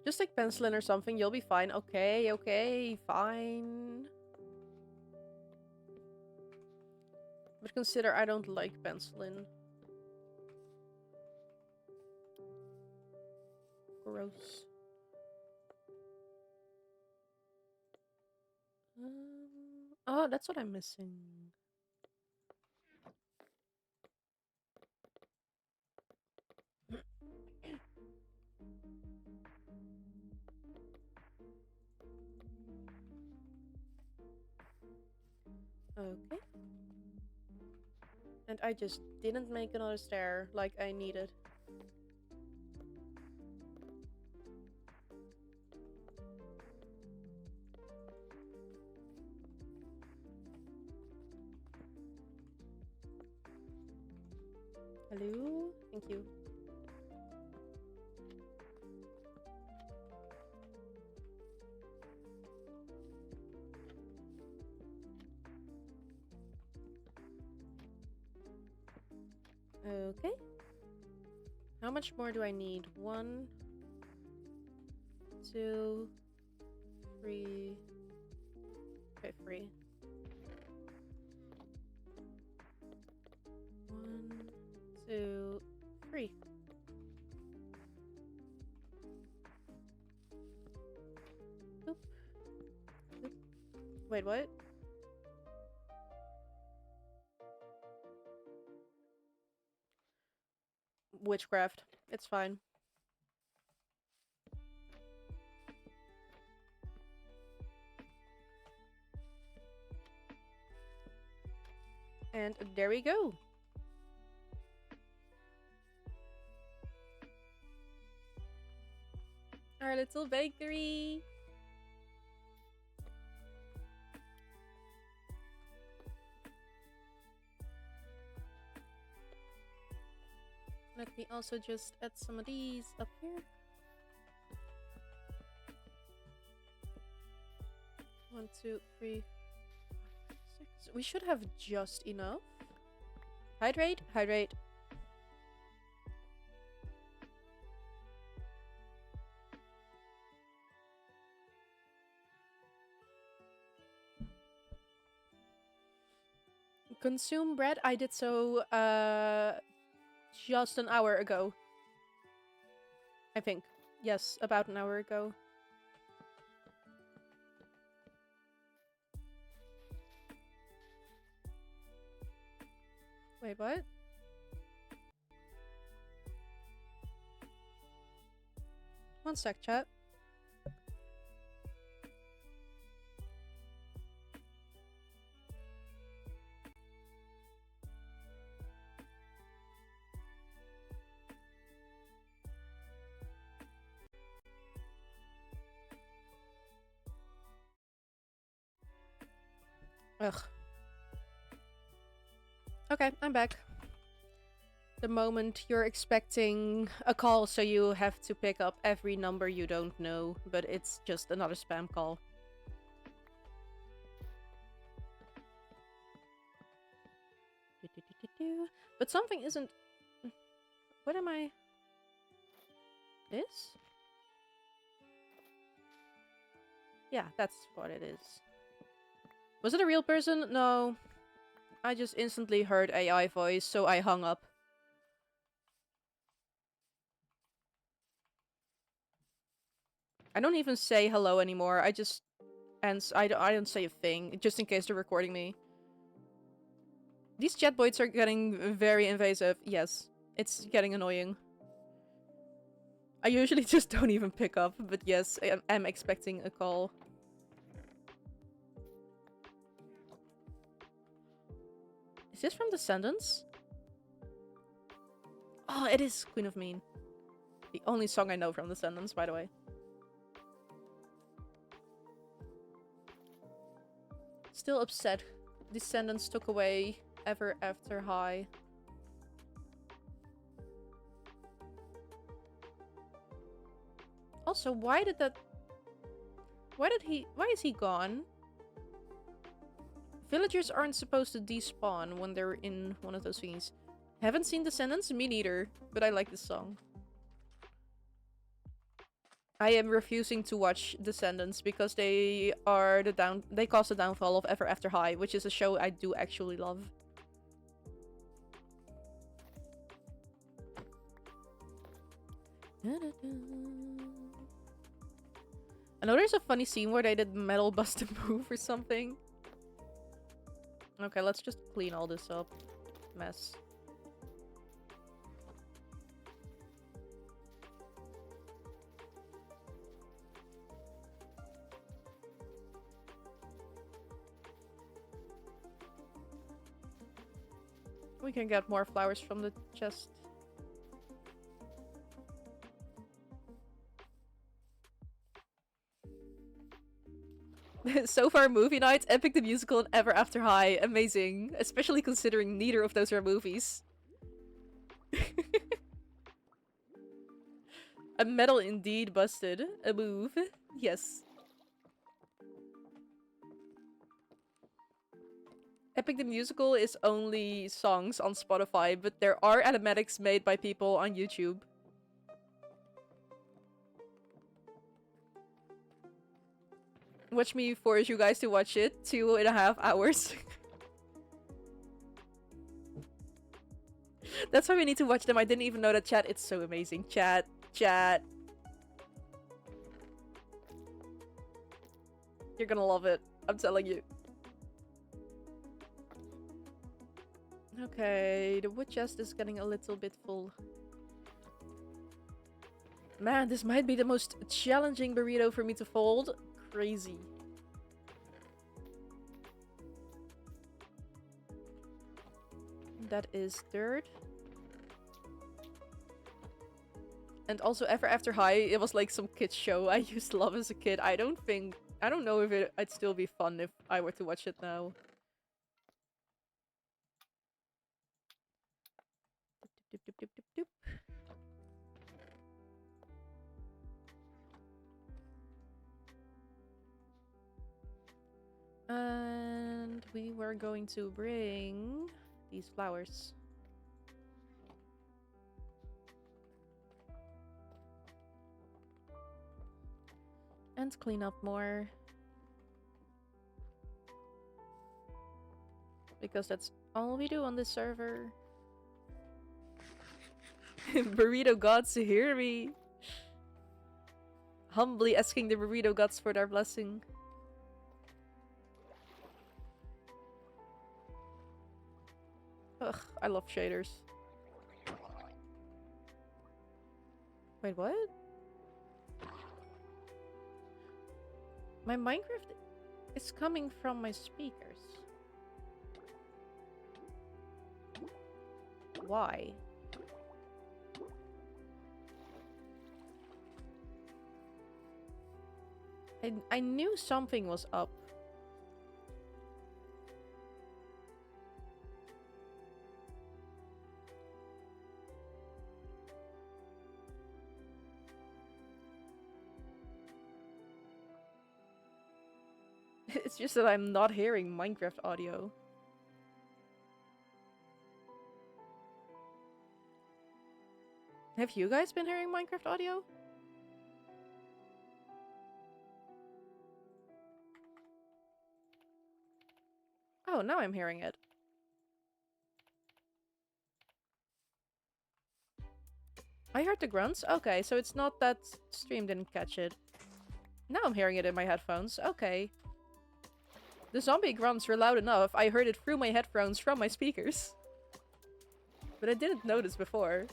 Just take penicillin or something, you'll be fine. Okay, okay, fine. But consider I don't like penicillin. Gross. Oh, that's what I'm missing. Okay. And I just didn't make another stair like I needed. Hello? Thank you. Okay. How much more do I need? 1, 2, 3. Okay, 3. 1, 2, 3. Oop. Oop. Wait, what? Witchcraft. It's fine. And there we go. Our little bakery. Let me also just add some of these up here. 1, 2, 3, 6. We should have just enough. Hydrate, hydrate. Consume bread? I did so, just an hour ago. I think. Yes, about an hour ago. Wait, what? One sec, chat. Ugh. Okay, I'm back. The moment you're expecting a call, so you have to pick up every number you don't know, but it's just another spam call. But something isn't... What am I... This? Yeah, that's what it is. Was it a real person? No. I just instantly heard AI voice, so I hung up. I don't even say hello anymore. I just... And I don't say a thing, just in case they're recording me. These chatbots are getting very invasive. Yes, it's getting annoying. I usually just don't even pick up, but yes, I'm expecting a call. Is this from Descendants? Oh, it is Queen of Mean. The only song I know from Descendants, by the way. Still upset. Descendants took away Ever After High. Also, why is he gone? Villagers aren't supposed to despawn when they're in one of those thingies. Haven't seen Descendants? Me neither, but I like this song. I am refusing to watch Descendants because they cause the downfall of Ever After High, which is a show I do actually love. I know there's a funny scene where they did metal bust a move or something. Okay, let's just clean all this up. Mess. We can get more flowers from the chest. So far, movie nights, Epic the Musical and Ever After High. Amazing. Especially considering neither of those are movies. A medal indeed busted. A move. Yes. Epic the Musical is only songs on Spotify, but there are animatics made by people on YouTube. Watch me force you guys to watch it. 2.5 hours. That's why we need to watch them. I didn't even know that, chat. It's so amazing. Chat. Chat. You're gonna love it. I'm telling you. Okay, the wood chest is getting a little bit full. Man, this might be the most challenging burrito for me to fold. Crazy. That is third. And also Ever After High, it was like some kids show I used to love as a kid. I don't know if it'd still be fun if I were to watch it now. Doop, doop, doop, doop, doop. And we were going to bring these flowers. And clean up more. Because that's all we do on this server. Burrito gods, hear me. Humbly asking the burrito gods for their blessing. Ugh, I love shaders. Wait, what? My Minecraft is coming from my speakers. Why? I knew something was up. It's just that I'm not hearing Minecraft audio. Have you guys been hearing Minecraft audio? Oh, now I'm hearing it. I heard the grunts? Okay, so it's not that stream didn't catch it. Now I'm hearing it in my headphones. Okay. The zombie grunts were loud enough. I heard it through my headphones from my speakers. But I didn't notice before.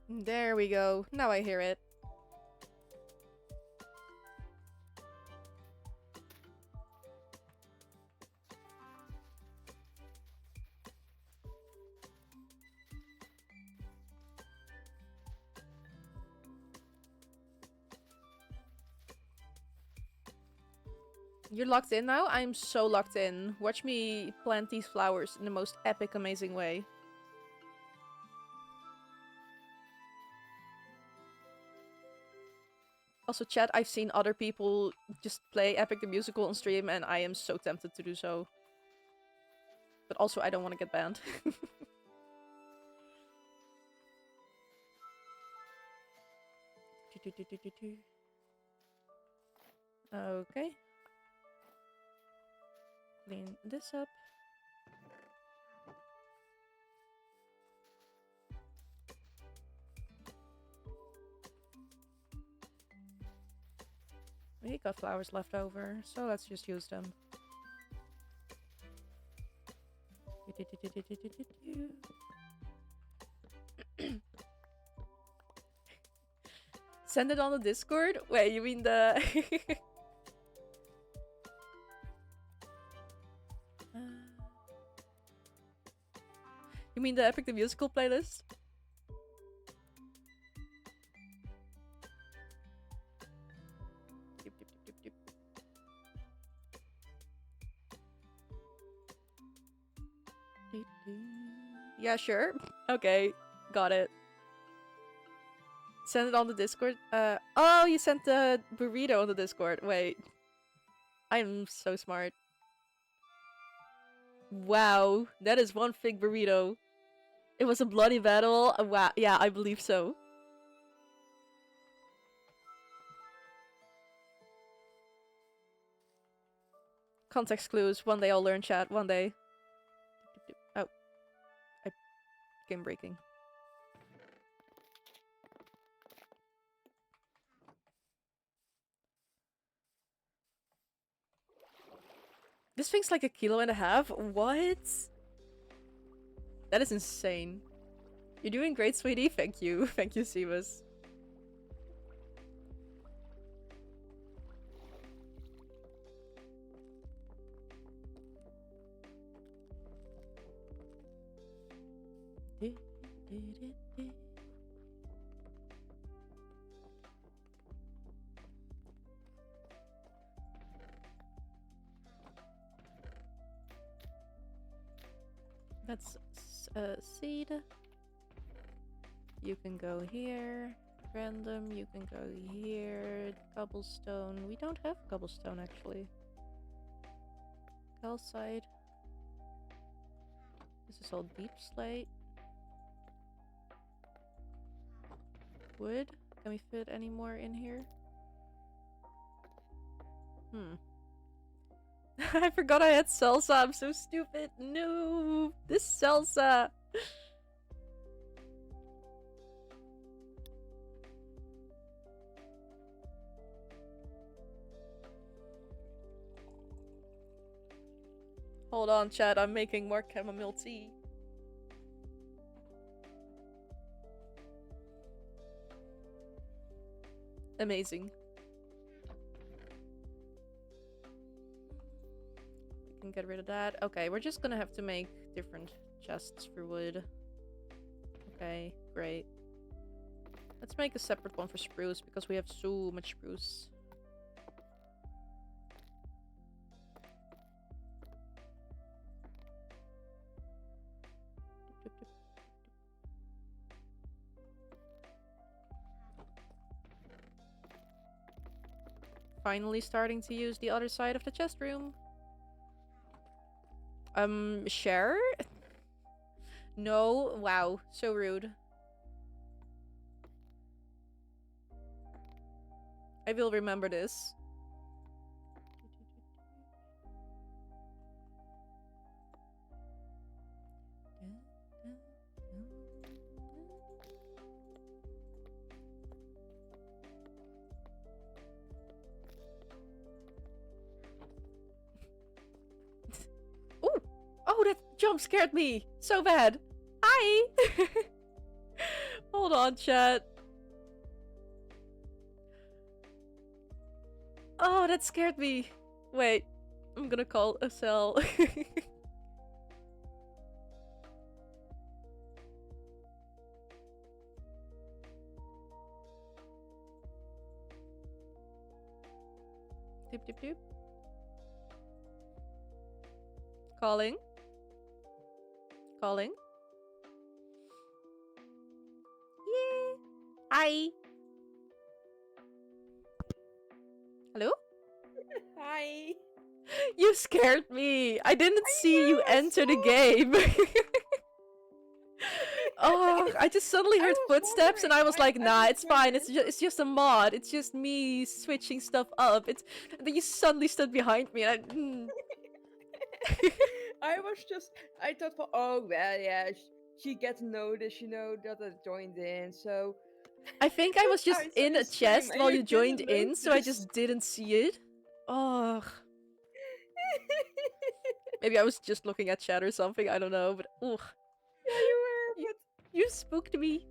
There we go. Now I hear it. You're locked in now? I'm so locked in. Watch me plant these flowers in the most epic, amazing way. Also, chat, I've seen other people just play Epic the Musical on stream, and I am so tempted to do so. But also, I don't want to get banned. Okay. Clean this up. We got flowers left over, so let's just use them. Send it on the Discord? Wait, you mean the... You mean the Epic the Musical playlist? Yeah, sure. Okay, got it. Send it on the Discord. Oh, you sent the burrito on the Discord. Wait. I'm so smart. Wow, that is one big burrito. It was a bloody battle. Wow, yeah, I believe so. Context clues. One day I'll learn, chat. One day. Oh. Game breaking. This thing's like 1.5 kilos. What? That is insane. You're doing great, sweetie. Thank you. Thank you, Seamus. That's seed. You can go here. Random, you can go here. Cobblestone. We don't have cobblestone, actually. Calcite. This is all deep slate. Wood. Can we fit any more in here? I forgot I had salsa. I'm so stupid. No, this salsa. Hold on, chat. I'm making more chamomile tea. Amazing. We can get rid of that. Okay, we're just gonna have to make different chests for wood. Okay, great. Let's make a separate one for spruce because we have so much spruce. Finally starting to use the other side of the chest room. Share? No? Wow, so rude. I will remember this. Ooh! Oh, that jump scared me so bad. Hi! Hold on, chat. Oh, that scared me. Wait, I'm gonna call a cell. Doop doop doop. Calling. Calling. Yay! Hi! Hello? Hi. You scared me! I didn't see you enter the saw game! Oh, I just suddenly heard was footsteps and I was like, I nah, just it's went fine. in. It's just a mod. It's just me switching stuff up. And then you suddenly stood behind me and I thought, oh, well, yeah, she gets noticed, that I joined in, so. I think I was just I saw in you a stream chest and while you you joined didn't in, so I notice. just didn't see it. Oh, maybe I was just looking at chat or something. I don't know, but ugh. Yeah, you were, but You spooked me.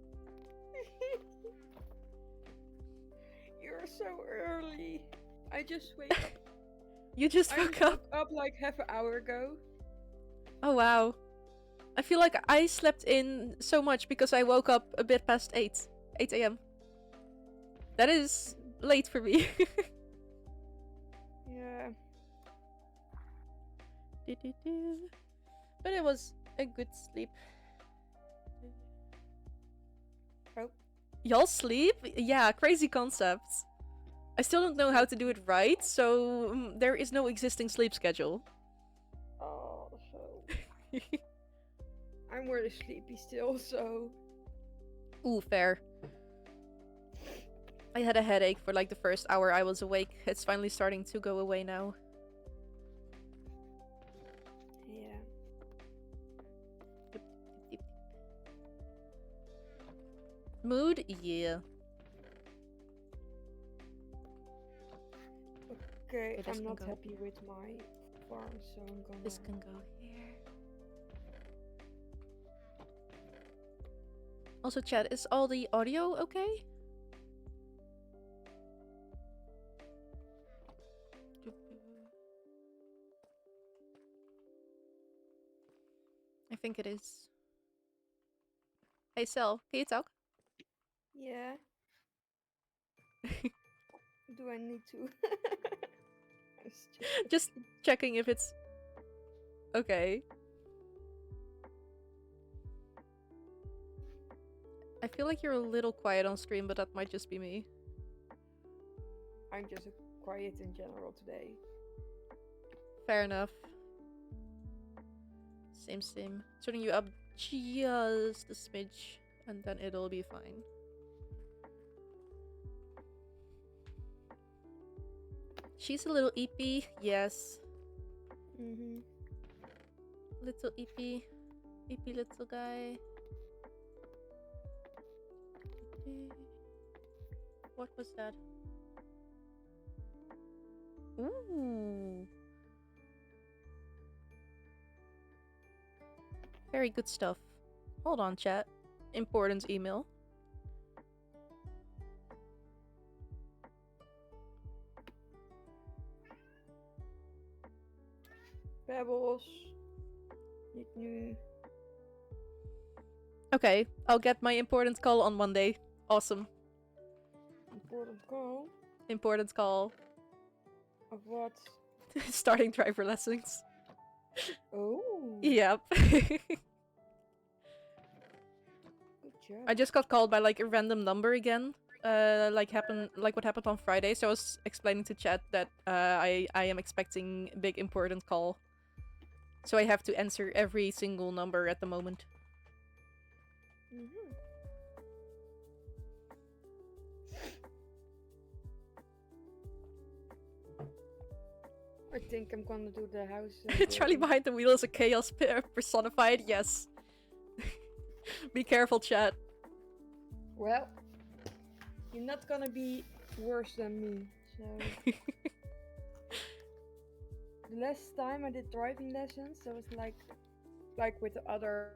you're so early. I just wake up. You just I woke just up. woke up like half an hour ago. Oh wow. I feel like I slept in so much because I woke up a bit past 8 a.m. That is late for me. Yeah. But it was a good sleep. Oh. Y'all sleep? Yeah, crazy concepts. I still don't know how to do it right, so there is no existing sleep schedule. Oh, so. I'm really sleepy still, so. Ooh, fair. I had a headache for like the first hour I was awake. It's finally starting to go away now. Yeah. Mood? Yeah. Okay, I'm not happy with my farm, so I'm gonna. This can go here. Also, chat, is all the audio okay? I think it is. Hey, Sel, can you talk? Yeah. Do I need to? Just checking if it's okay. I feel like you're a little quiet on stream, but that might just be me. I'm just quiet in general today. Fair enough. Same. Turning you up just a smidge, and then it'll be fine. She's a little eepy, yes. Little eepy little guy. What was that? Ooh. Very good stuff. Hold on, chat. Important email. Pebbles. Niet nu. Okay, I'll get my important call on Monday. Awesome. Important call. Important call. Of what? Starting driver lessons. Oh. Yep. Good job. I just got called by like a random number again. Like what happened on Friday. So I was explaining to chat that I am expecting a big important call. So I have to answer every single number at the moment. Mm-hmm. I think I'm gonna do the house. Charlie behind the wheel is a chaos personified. Yes. Be careful, chat. Well, you're not gonna be worse than me. So the last time I did driving lessons, there was like with the other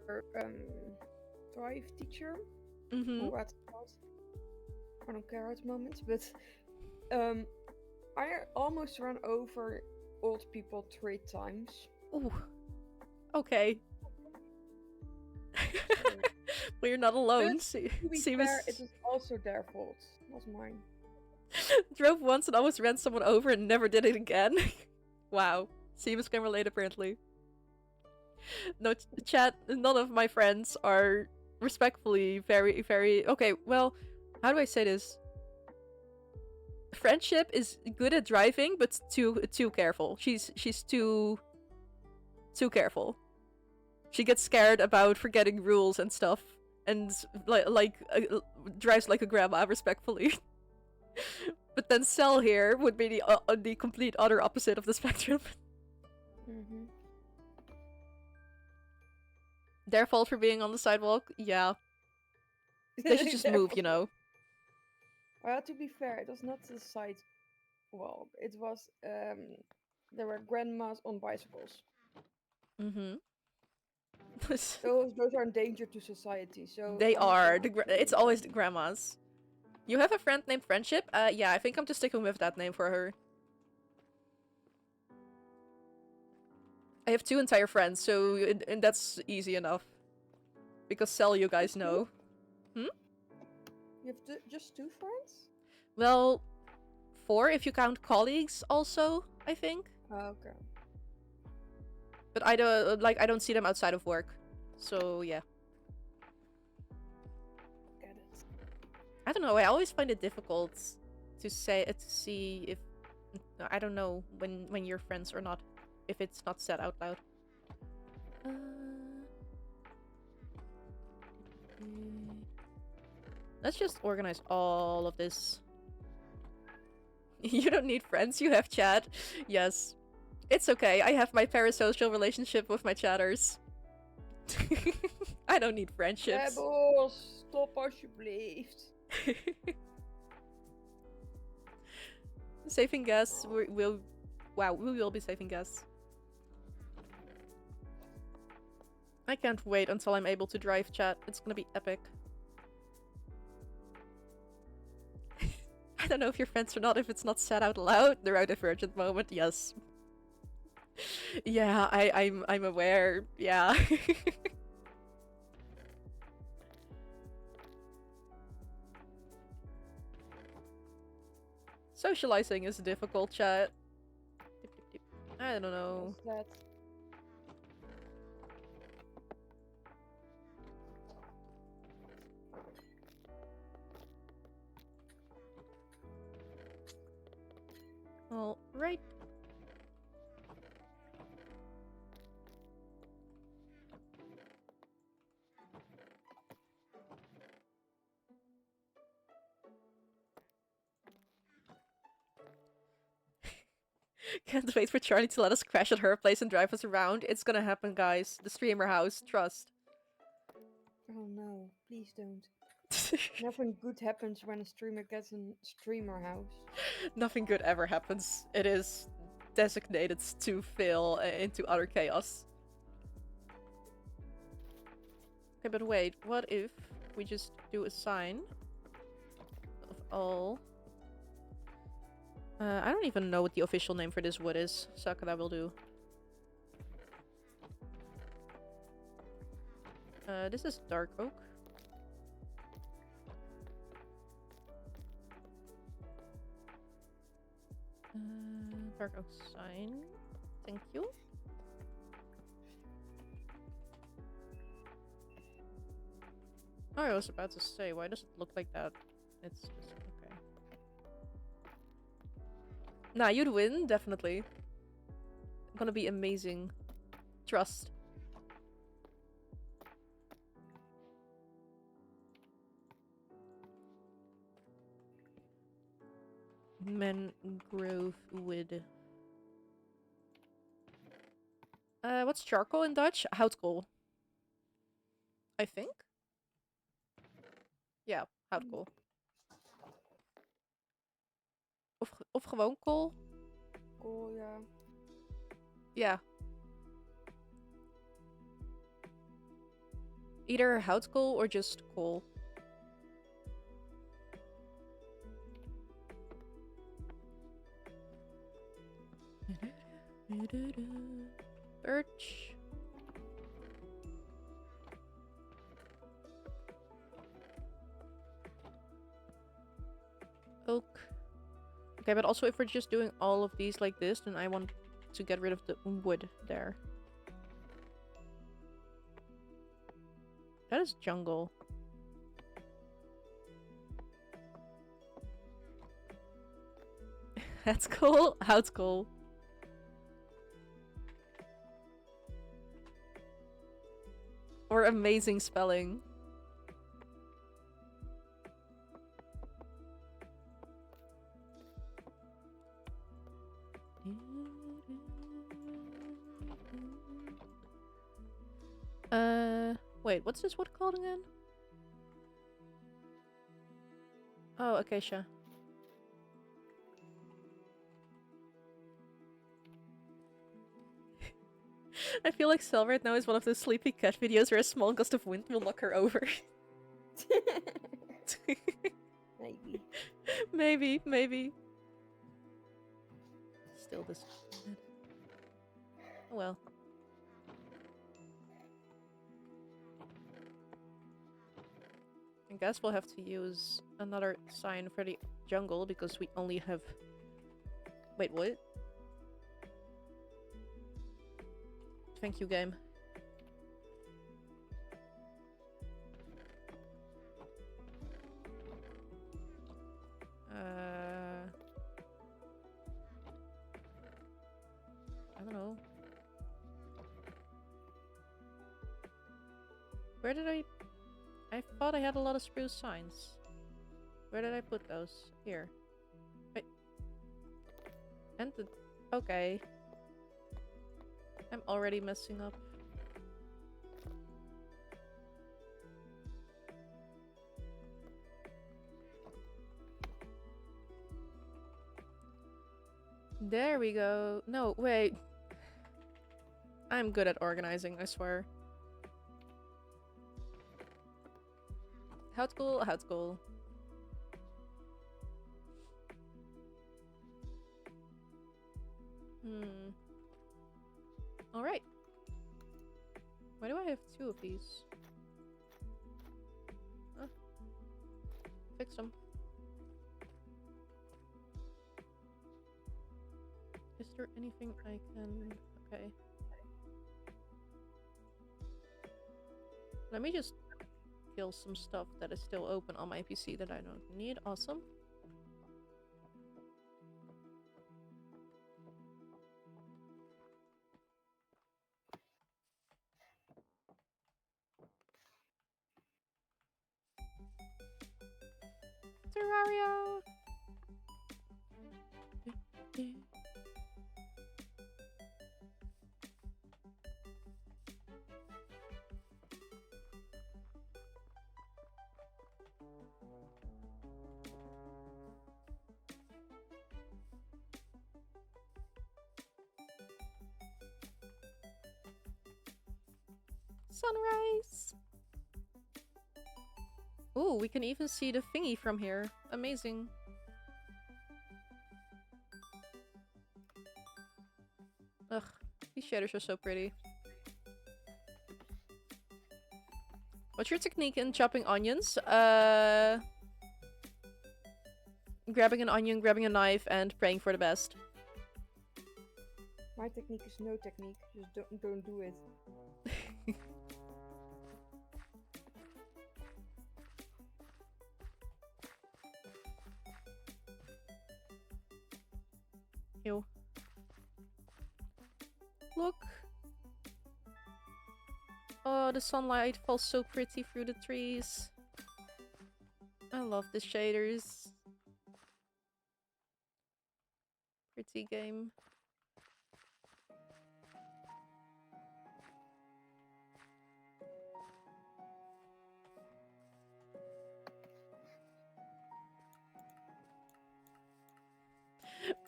drive teacher. Mm-hmm. Or what it's called. I don't care at the moment, but I almost ran over old people 3 times. Ooh. Okay. Well, you're not alone. To be fair, it was also their fault, not mine. Drove once and almost ran someone over and never did it again. Wow. Seamus can relate apparently. No, chat, none of my friends are respectfully very, very... Okay, well, how do I say this? Friendship is good at driving, but too careful. She's too careful. She gets scared about forgetting rules and stuff, and drives like a grandma respectfully. But then Cell here would be the complete other opposite of the spectrum. Mm-hmm. Their fault for being on the sidewalk? Yeah. They should just move, you know. Well, to be fair, it was not the sidewalk. It was there were grandmas on bicycles. Mm-hmm. Those are a danger to society. So They are. It's always the grandmas. You have a friend named Friendship? Yeah, I think I'm just sticking with that name for her. I have 2 entire friends, so and that's easy enough. Because Cell, you guys know. You have just 2 friends? Well, 4 if you count colleagues also, I think. Oh, okay. But I don't see them outside of work. So, yeah. Get it. I don't know, I always find it difficult to see if I don't know when you're friends or not, if it's not said out loud. Let's just organize all of this. You don't need friends, you have chat. Yes. It's okay, I have my parasocial relationship with my chatters. I don't need friendships. Pebbles, stop alsjeblieft. Saving gas, we will be saving gas. I can't wait until I'm able to drive, chat. It's gonna be epic. I don't know if you're friends or not, if it's not said out loud. The neurodivergent moment, yes. Yeah, I'm aware. Yeah. Socializing is difficult, chat. I don't know. What's that? All right. Can't wait for Charlie to let us crash at her place and drive us around. It's gonna happen, guys. The streamer house, trust. Oh no, please don't. Nothing good happens when a streamer gets a streamer house. Nothing good ever happens. It is designated to fail into utter chaos. Okay, but wait. What if we just do a sign of all... I don't even know what the official name for this wood is. Sakura will do. This is dark oak. Dark oak sign. Thank you. Oh, I was about to say, why does it look like that? It's just... okay. Nah, you'd win, definitely. Gonna be amazing. Trust. Mangrove wood. What's charcoal in Dutch? Houtkool. I think? Ja, houtkool. Of gewoon kool? Cool, yeah. Yeah. Either houtkool or just coal. Birch. Oak. Okay, but also if we're just doing all of these like this, then I want to get rid of the wood there. That is jungle. That's cool. That's cool. Or amazing spelling. Wait, what's this wood called again? Oh, acacia. I feel like Cell right now is one of those sleepy cat videos where a small gust of wind will knock her over. Maybe. Maybe. Still disappointed. Oh well. I guess we'll have to use another sign for the jungle because we only have... Wait, what? Thank you, game. I don't know. Where did I thought I had a lot of spruce signs. Where did I put those? Here. Wait. And the... Okay. I'm already messing up. There we go. No, wait. I'm good at organizing, I swear. How's cool? How's cool? Alright. Why do I have two of these? Fix them. Is there anything I can... Okay. Let me just kill some stuff that is still open on my PC that I don't need. Awesome. Terraria! Sunrise! Ooh, we can even see the thingy from here. Amazing. Ugh, these shaders are so pretty. What's your technique in chopping onions? Grabbing an onion, grabbing a knife, and praying for the best. My technique is no technique. Just don't do it. Ew. Look. Oh, the sunlight falls so pretty through the trees. I love the shaders. Pretty game.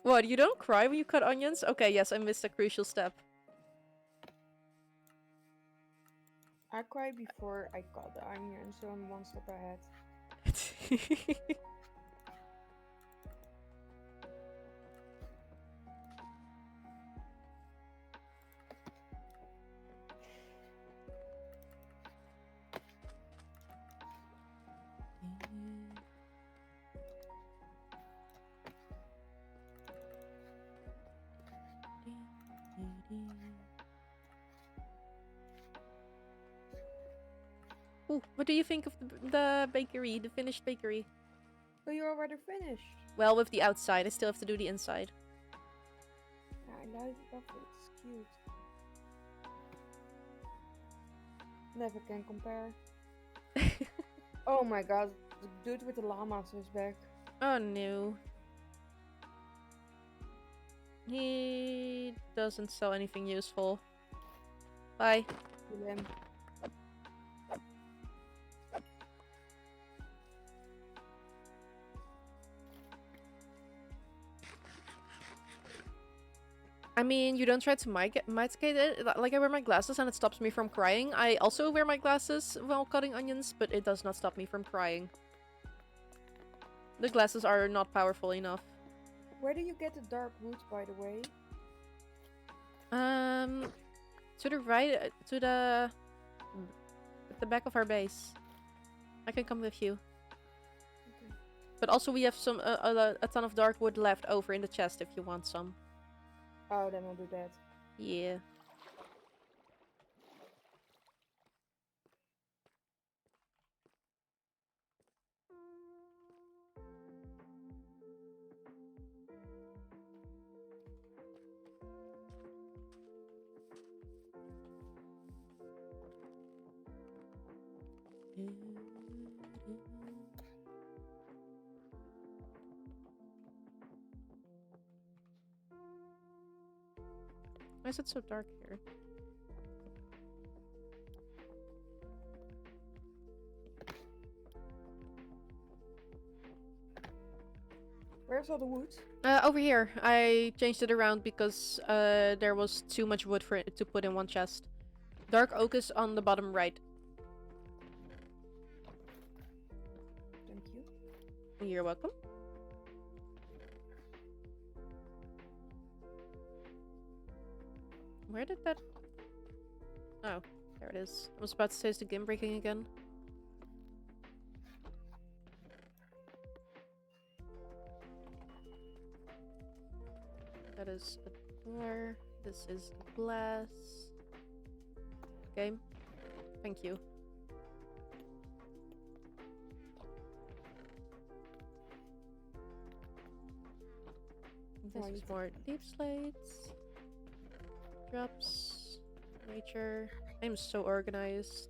What, you don't cry when you cut onions? Okay, yes, I missed a crucial step. I cry before I cut the onion, so I'm one step ahead. Ooh, what do you think of the bakery, the finished bakery? Oh, you already finished? Well, with the outside, I still have to do the inside. Yeah, I love it. It's cute. Never can compare. Oh my god, the dude with the llamas is back. Oh no. He doesn't sell anything useful. Bye. Kill him. I mean, you don't try to mitigate it. Like, I wear my glasses and it stops me from crying. I also wear my glasses while cutting onions, but it does not stop me from crying. The glasses are not powerful enough. Where do you get the dark wood, by the way? To the right, to the at the back of our base. I can come with you. Okay. But also, we have some a ton of dark wood left over in the chest if you want some. Oh, then I'll do that. Yeah. Why is it so dark here? Where's all the wood? Over here. I changed it around because there was too much wood for it to put in one chest. Dark oak is on the bottom right. Thank you. You're welcome. Where did that... Oh, there it is. I was about to say, is the game breaking again? That is a door. This is glass. Game. Thank you. This is more deep slates. Drops. Nature. I'm so organized.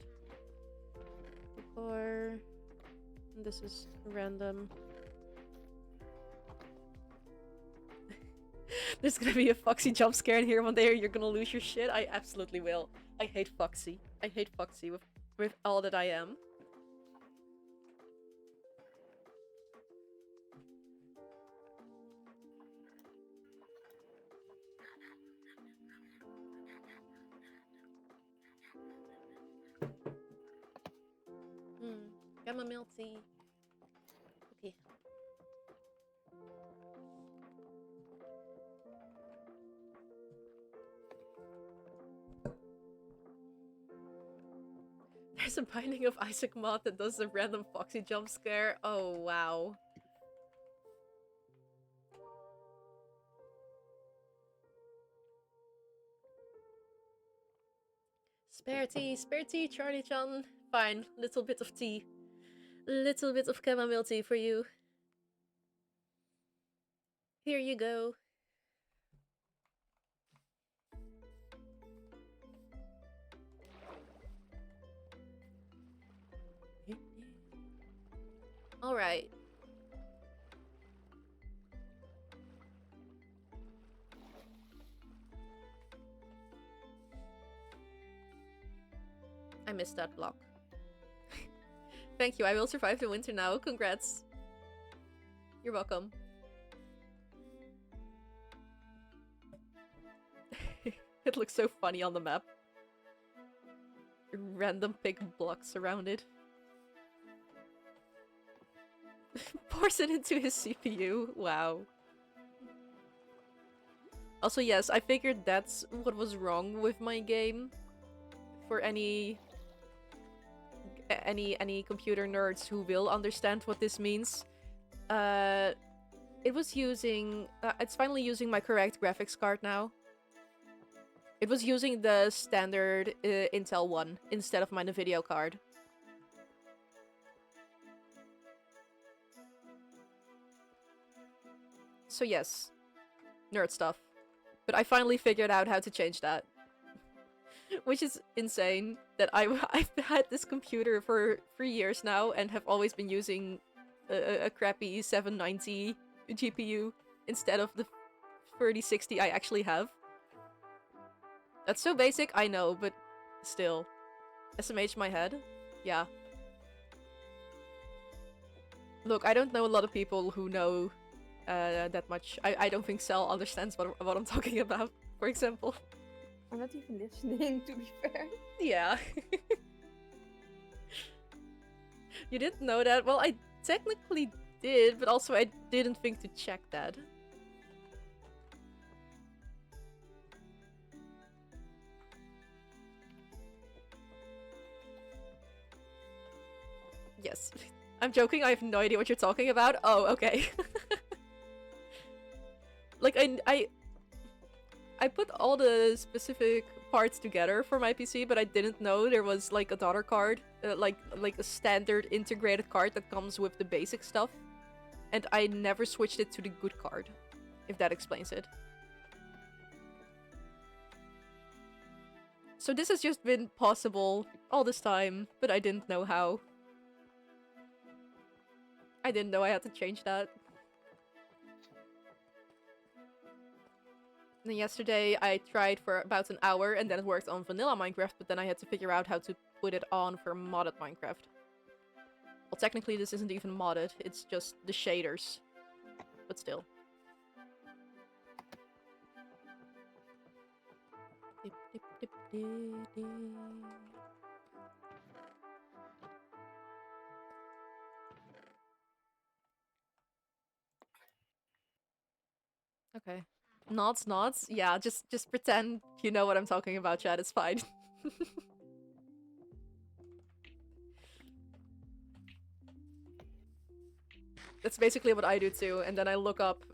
Decor. This is random. There's gonna be a Foxy jump scare in here one day or you're gonna lose your shit. I absolutely will. I hate Foxy. I hate Foxy with all that I am. Chamomile tea. Okay. There's a binding of Isaac mod that does a random Foxy jump scare. Oh, wow. Spare tea, Charlie-chan. Fine, little bit of tea. Little bit of chamomile tea for you. Here you go. Alright. I missed that block. Thank you, I will survive the winter now. Congrats. You're welcome. It looks so funny on the map. Random pig blocks around it. Pours it into his CPU. Wow. Also, yes, I figured that's what was wrong with my game. For any computer nerds who will understand what this means. It was using... it's finally using my correct graphics card now. It was using the standard Intel one instead of my Nvidia card. So yes, nerd stuff. But I finally figured out how to change that. Which is insane that I've had this computer for 3 years now and have always been using a crappy 790 GPU instead of the 3060 I actually have. That's so basic, I know, but still. SMH my head? Yeah. Look, I don't know a lot of people who know that much. I don't think Cell understands what I'm talking about, for example. I'm not even listening, to be fair. Yeah. You didn't know that? Well, I technically did, but also I didn't think to check that. Yes. I'm joking, I have no idea what you're talking about. Oh, okay. Like, I put all the specific parts together for my PC, but I didn't know there was like a daughter card, like a standard integrated card that comes with the basic stuff, and I never switched it to the good card, if that explains it. So this has just been possible all this time, but I didn't know how. I didn't know I had to change that. And then yesterday I tried for about an hour and then it worked on vanilla Minecraft, but then I had to figure out how to put it on for modded Minecraft. Well, technically this isn't even modded, it's just the shaders. But still. Dip, dip, dip, dip, dip. Okay. Nods? Yeah, just pretend you know what I'm talking about, chat, it's fine. That's basically what I do too, and then I look up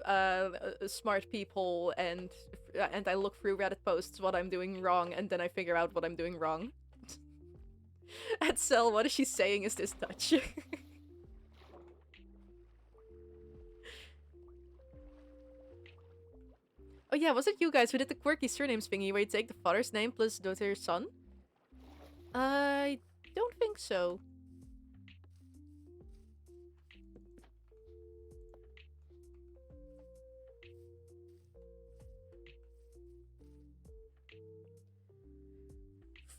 smart people and I look through Reddit posts what I'm doing wrong, and then I figure out what I'm doing wrong. At Cell, what is she saying is this Dutch? Oh yeah, was it you guys who did the quirky surnames thingy where you take the father's name plus daughter's son? I don't think so.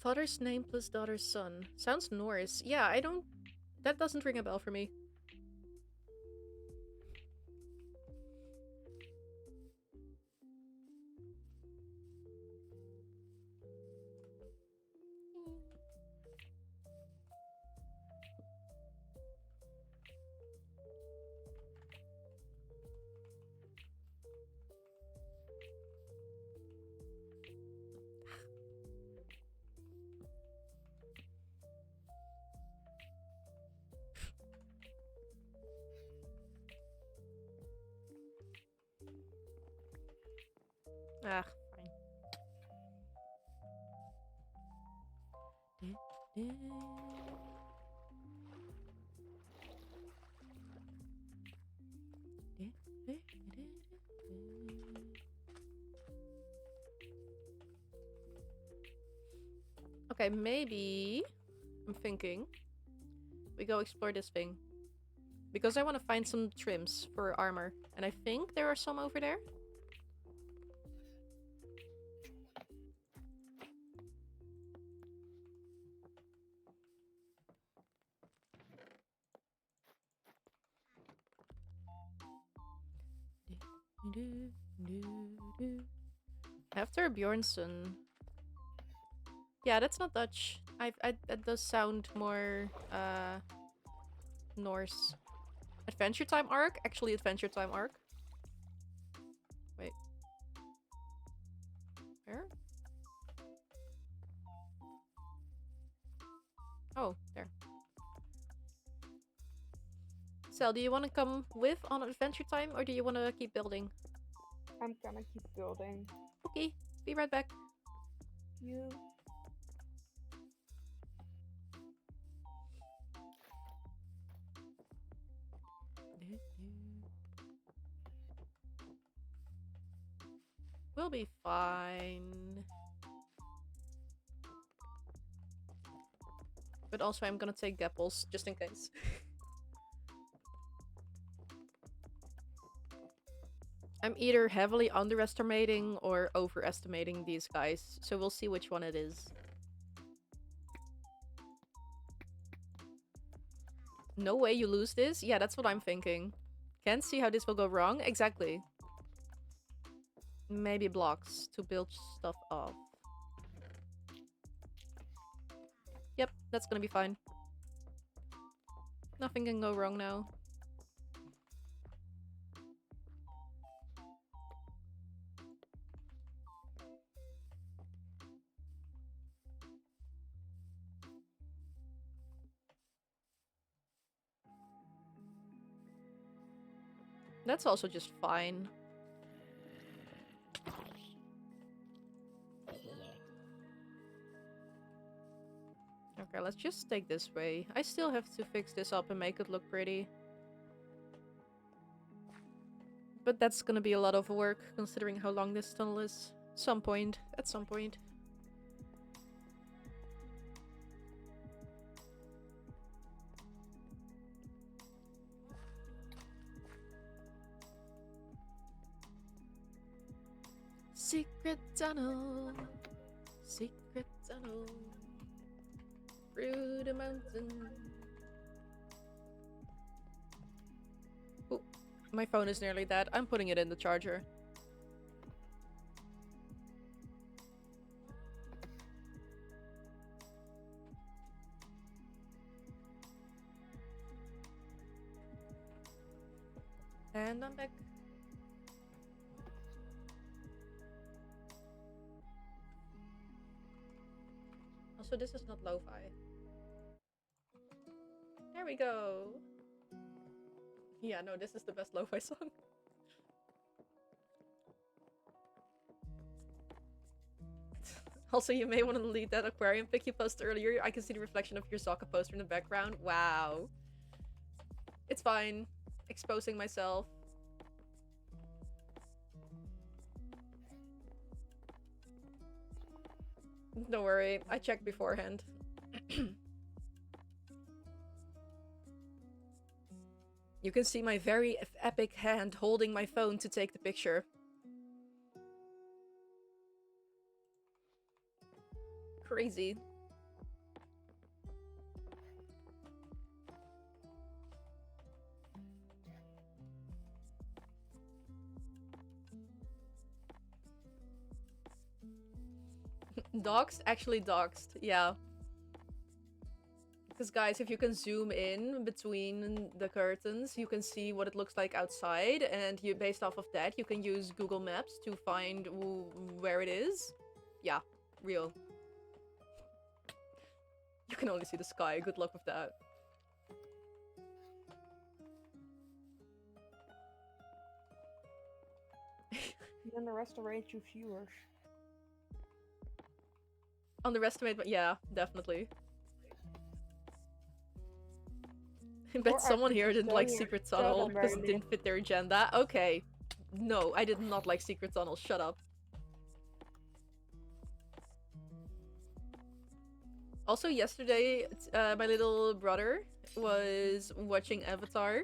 Father's name plus daughter's son. Sounds Norse. Yeah, I don't... That doesn't ring a bell for me. Ah, fine. Okay, maybe I'm thinking we go explore this thing. Because I want to find some trims for armor. And I think there are some over there. After Bjornsson. Yeah, that's not Dutch. That does sound more Norse. Adventure Time arc? Actually, Adventure Time arc. Wait. Where? Oh, there. Sel, do you want to come with on Adventure Time or do you want to keep building? I'm gonna keep building. Okay, be right back. You. We'll be fine. But also I'm gonna take Gapples, just in case. I'm either heavily underestimating or overestimating these guys, so we'll see which one it is. No way you lose this? Yeah, that's what I'm thinking. Can't see how this will go wrong. Exactly. Maybe blocks to build stuff off. Yep, that's gonna be fine. Nothing can go wrong now. That's also just fine. Okay, let's just take this way. I still have to fix this up and make it look pretty. But that's gonna be a lot of work, considering how long this tunnel is. At some point. Secret tunnel. Secret tunnel. Through the mountain. Oh, my phone is nearly dead. I'm putting it in the charger. And I'm back. Also, this is not lo-fi. There we go. Yeah, no, this is the best lo-fi song. Also, you may want to delete that aquarium pic you posted earlier. I can see the reflection of your Sokka poster in the background. Wow. It's fine. Exposing myself. Don't worry, I checked beforehand. You can see my very epic hand holding my phone to take the picture. Crazy. Doxed? Actually doxed, yeah. Because guys, if you can zoom in between the curtains, you can see what it looks like outside, and you, based off of that, you can use Google Maps to find where it is. Yeah, real. You can only see the sky, good luck with that. You underestimate your viewers. Underestimate, but yeah, definitely. I Or bet I someone could here just didn't tell like you, Secret tell Tunnel them because it directly. didn't fit their agenda. Okay. No, I did not like Secret Tunnel. Shut up. Also, yesterday, my little brother was watching Avatar,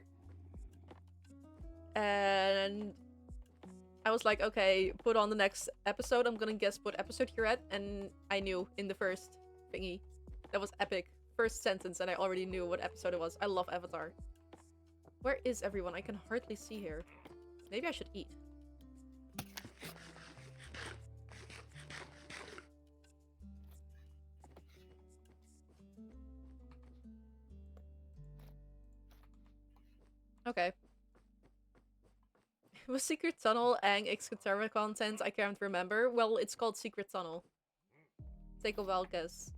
and I was like, okay, put on the next episode. I'm gonna guess what episode you're at, and I knew in the first thingy. That was epic. First sentence, and I already knew what episode it was. I love Avatar. Where is everyone? I can hardly see here. Maybe I should eat. Okay. Was Secret Tunnel Aang Xkatera content? I can't remember. Well, it's called Secret Tunnel. Take a wild guess.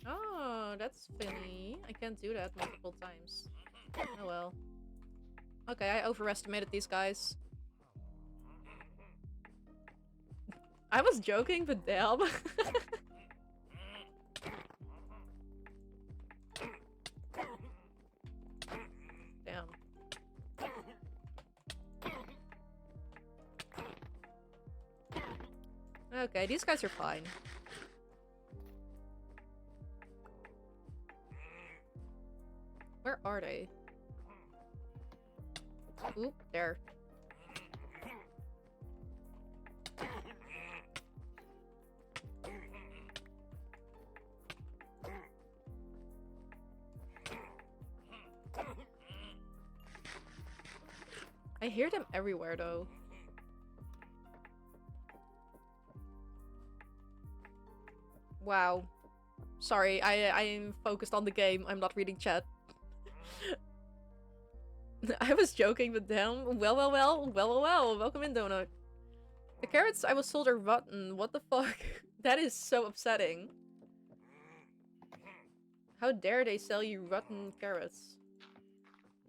Oh, that's funny. I can't do that multiple times. Oh well. Okay, I overestimated these guys. I was joking, but damn. Damn. Okay, these guys are fine. Where are they? Oop, there. I hear them everywhere, though. Wow. Sorry, I'm focused on the game. I'm not reading chat. I was joking, but damn. Well. Welcome in, Donut. The carrots I was sold are rotten. What the fuck? That is so upsetting. How dare they sell you rotten carrots?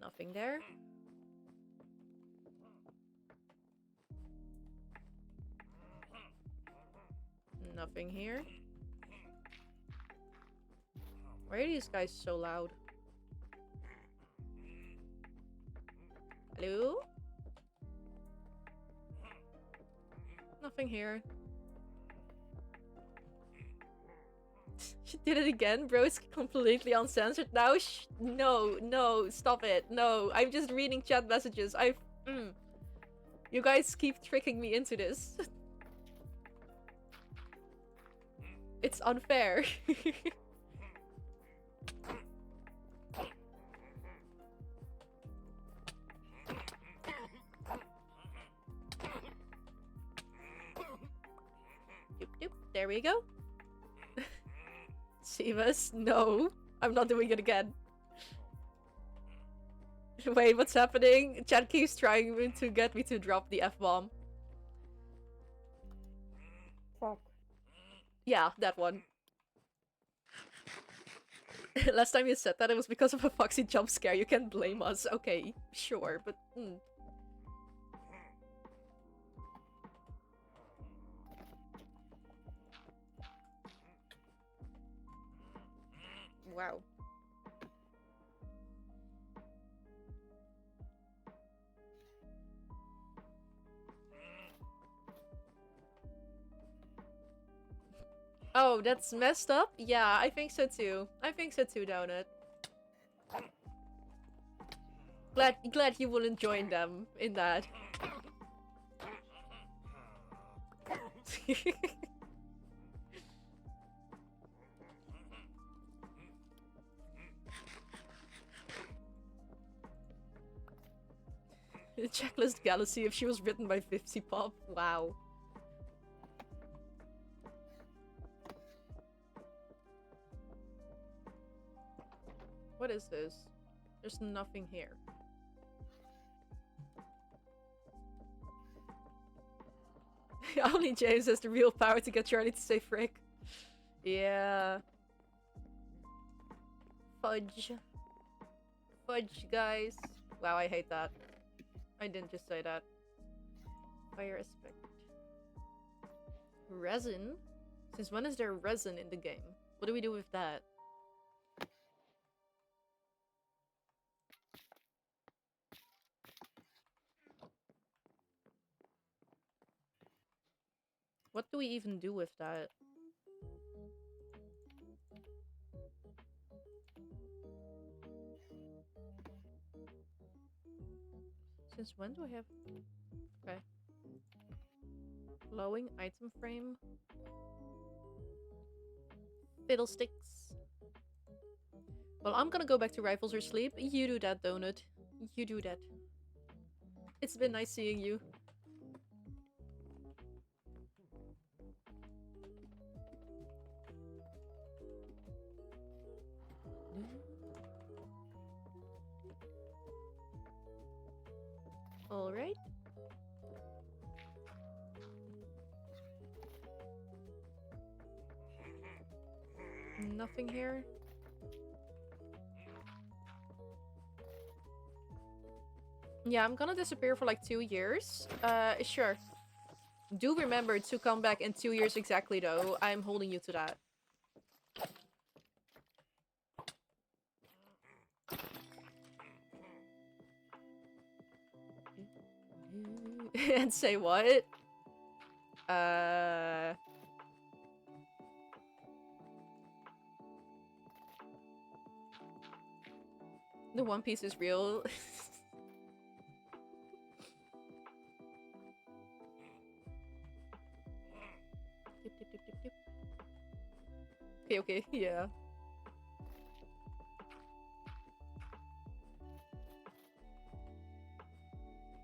Nothing there. Nothing here. Why are these guys so loud? Hello? Nothing here. She did it again? Bro, it's completely uncensored now. No, stop it. No, I'm just reading chat messages. You guys keep tricking me into this. It's unfair. There we go. Seamus, no. I'm not doing it again. Wait, what's happening? Chat keeps trying to get me to drop the F-bomb. Fuck. Yeah, that one. Last time you said that, it was because of a Foxy jump scare. You can't blame us. Okay, sure, but... Wow. Oh, that's messed up? Yeah, I think so too. I think so too, Donut. Glad you wouldn't join them in that. Checklist Galazy if she was written by 50 Pop. Wow. What is this? There's nothing here. Only James has the real power to get Charlie to say frick. Yeah. Fudge. Fudge, guys. Wow, I hate that. I didn't just say that. Fire aspect. Resin? Since when is there resin in the game? What do we do with that? What do we even do with that? Since when do I have... Okay. Glowing item frame. Fiddlesticks. Well, I'm gonna go back to rifles or sleep. You do that, Donut. You do that. It's been nice seeing you. Alright. Nothing here. Yeah, I'm gonna disappear for like 2 years. Sure. Do remember to come back in 2 years exactly, though. I'm holding you to that. And say what? The One Piece is real. Okay, okay, yeah.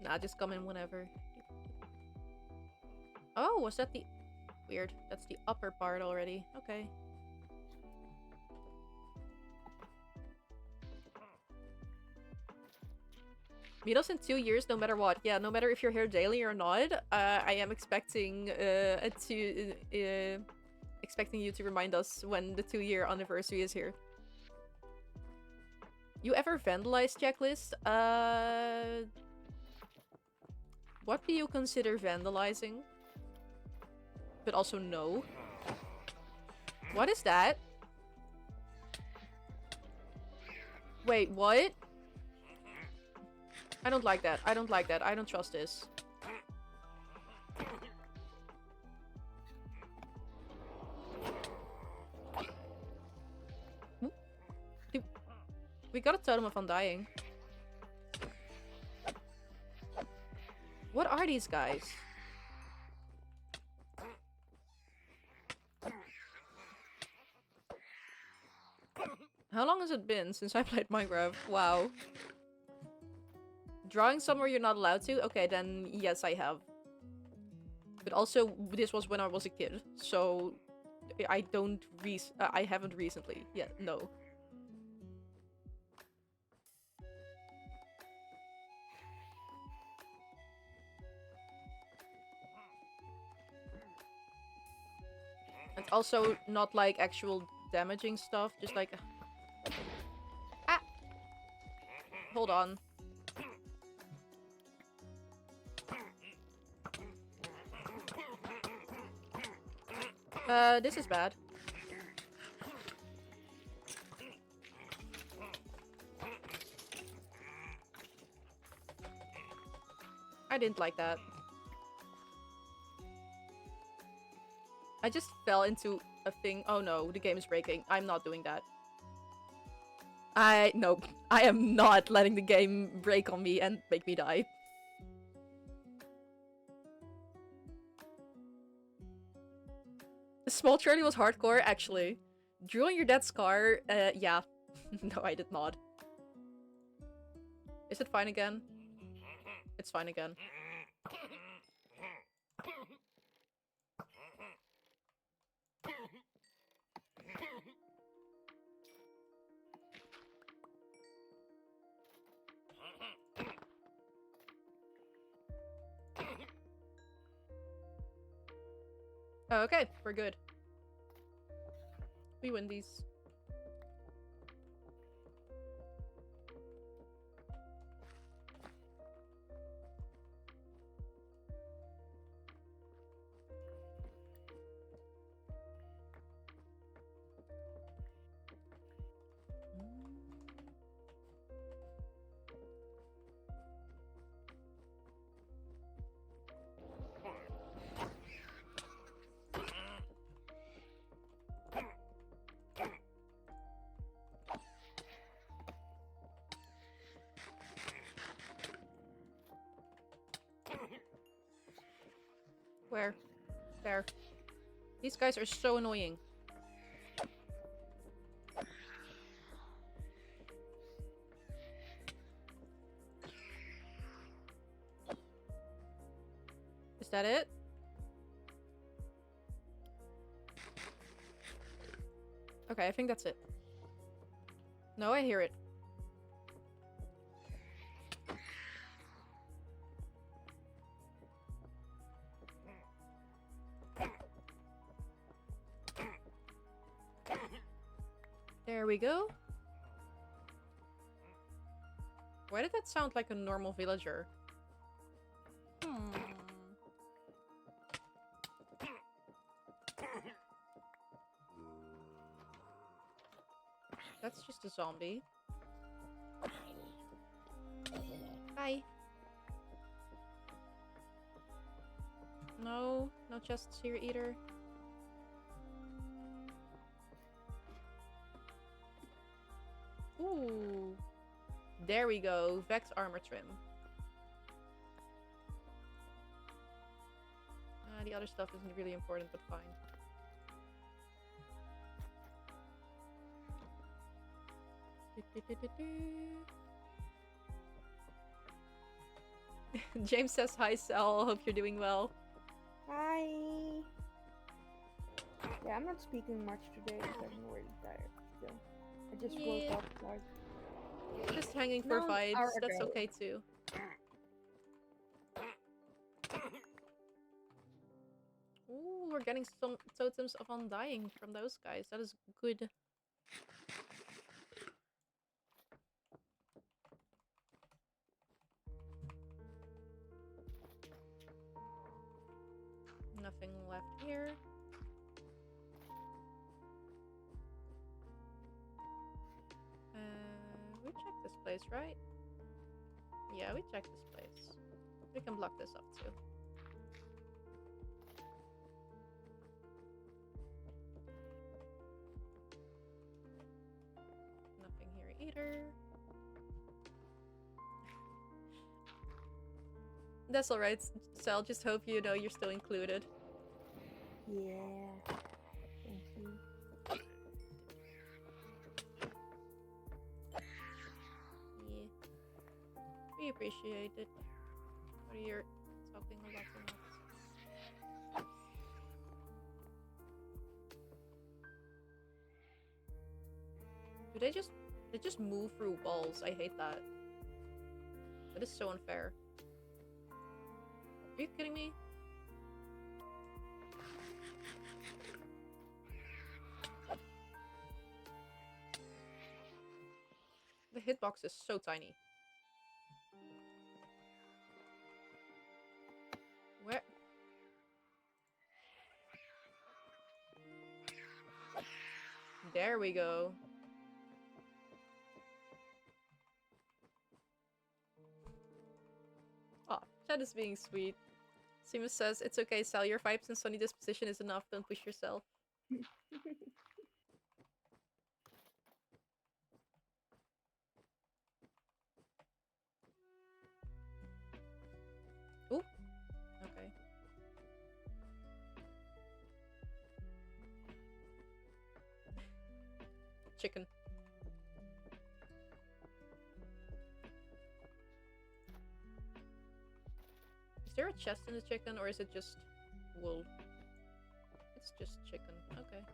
Nah, just come in whenever. Oh, was that the... Weird. That's the upper part already. Okay. Meet us in 2 years, no matter what. Yeah, no matter if you're here daily or not. I am expecting expecting you to remind us when the 2-year anniversary is here. You ever vandalize checklist? What do you consider vandalizing? But also no. What is that? Wait, what? I don't like that. I don't like that. I don't trust this. We got a totem of undying. What are these guys? How long has it been since I played Minecraft? Wow. Drawing somewhere you're not allowed to? Okay, then yes, I have. But also, this was when I was a kid, so I haven't recently. Yeah, no. It's also not like actual damaging stuff, just like... Ah! Hold on. This is bad. I didn't like that. I just fell into a thing. Oh no, the game is breaking. I'm not doing that. Nope. I am not letting the game break on me and make me die. Small Charlie was hardcore, actually. Drew on your dead scar? Yeah. No, I did not. Is it fine again? It's fine again. Okay, we're good. We win these. Where? There. These guys are so annoying. Is that it? Okay, I think that's it. No, I hear it. There we go. Why did that sound like a normal villager? That's just a zombie. Bye. No, no chests here either. Ooh. There we go. Vex armor trim. The other stuff isn't really important, but fine. James says hi, Sel. Hope you're doing well. Hi. Yeah, I'm not speaking much today because I'm really tired still. I just woke up like just hanging for no, vibes. hour That's ago. okay too. Ooh, we're getting some totems of undying from those guys. That is good. Nothing left here. We checked this place, right? Yeah, we checked this place. We can block this up too. Nothing here either. That's alright, Sal. Just hope you know you're still included. Yeah. Thank you. Yeah. We appreciate it. What are you talking a lot or not? Do they just move through walls? I hate that. That is so unfair. Are you kidding me? The hitbox is so tiny. Where? There we go. Oh, Chad is being sweet. Seamus says, it's okay, Sal, your vibes and sunny disposition is enough, don't push yourself. Ooh. Okay. Chicken. Is there a chest in the chicken, or is it just wool? It's just chicken. Okay.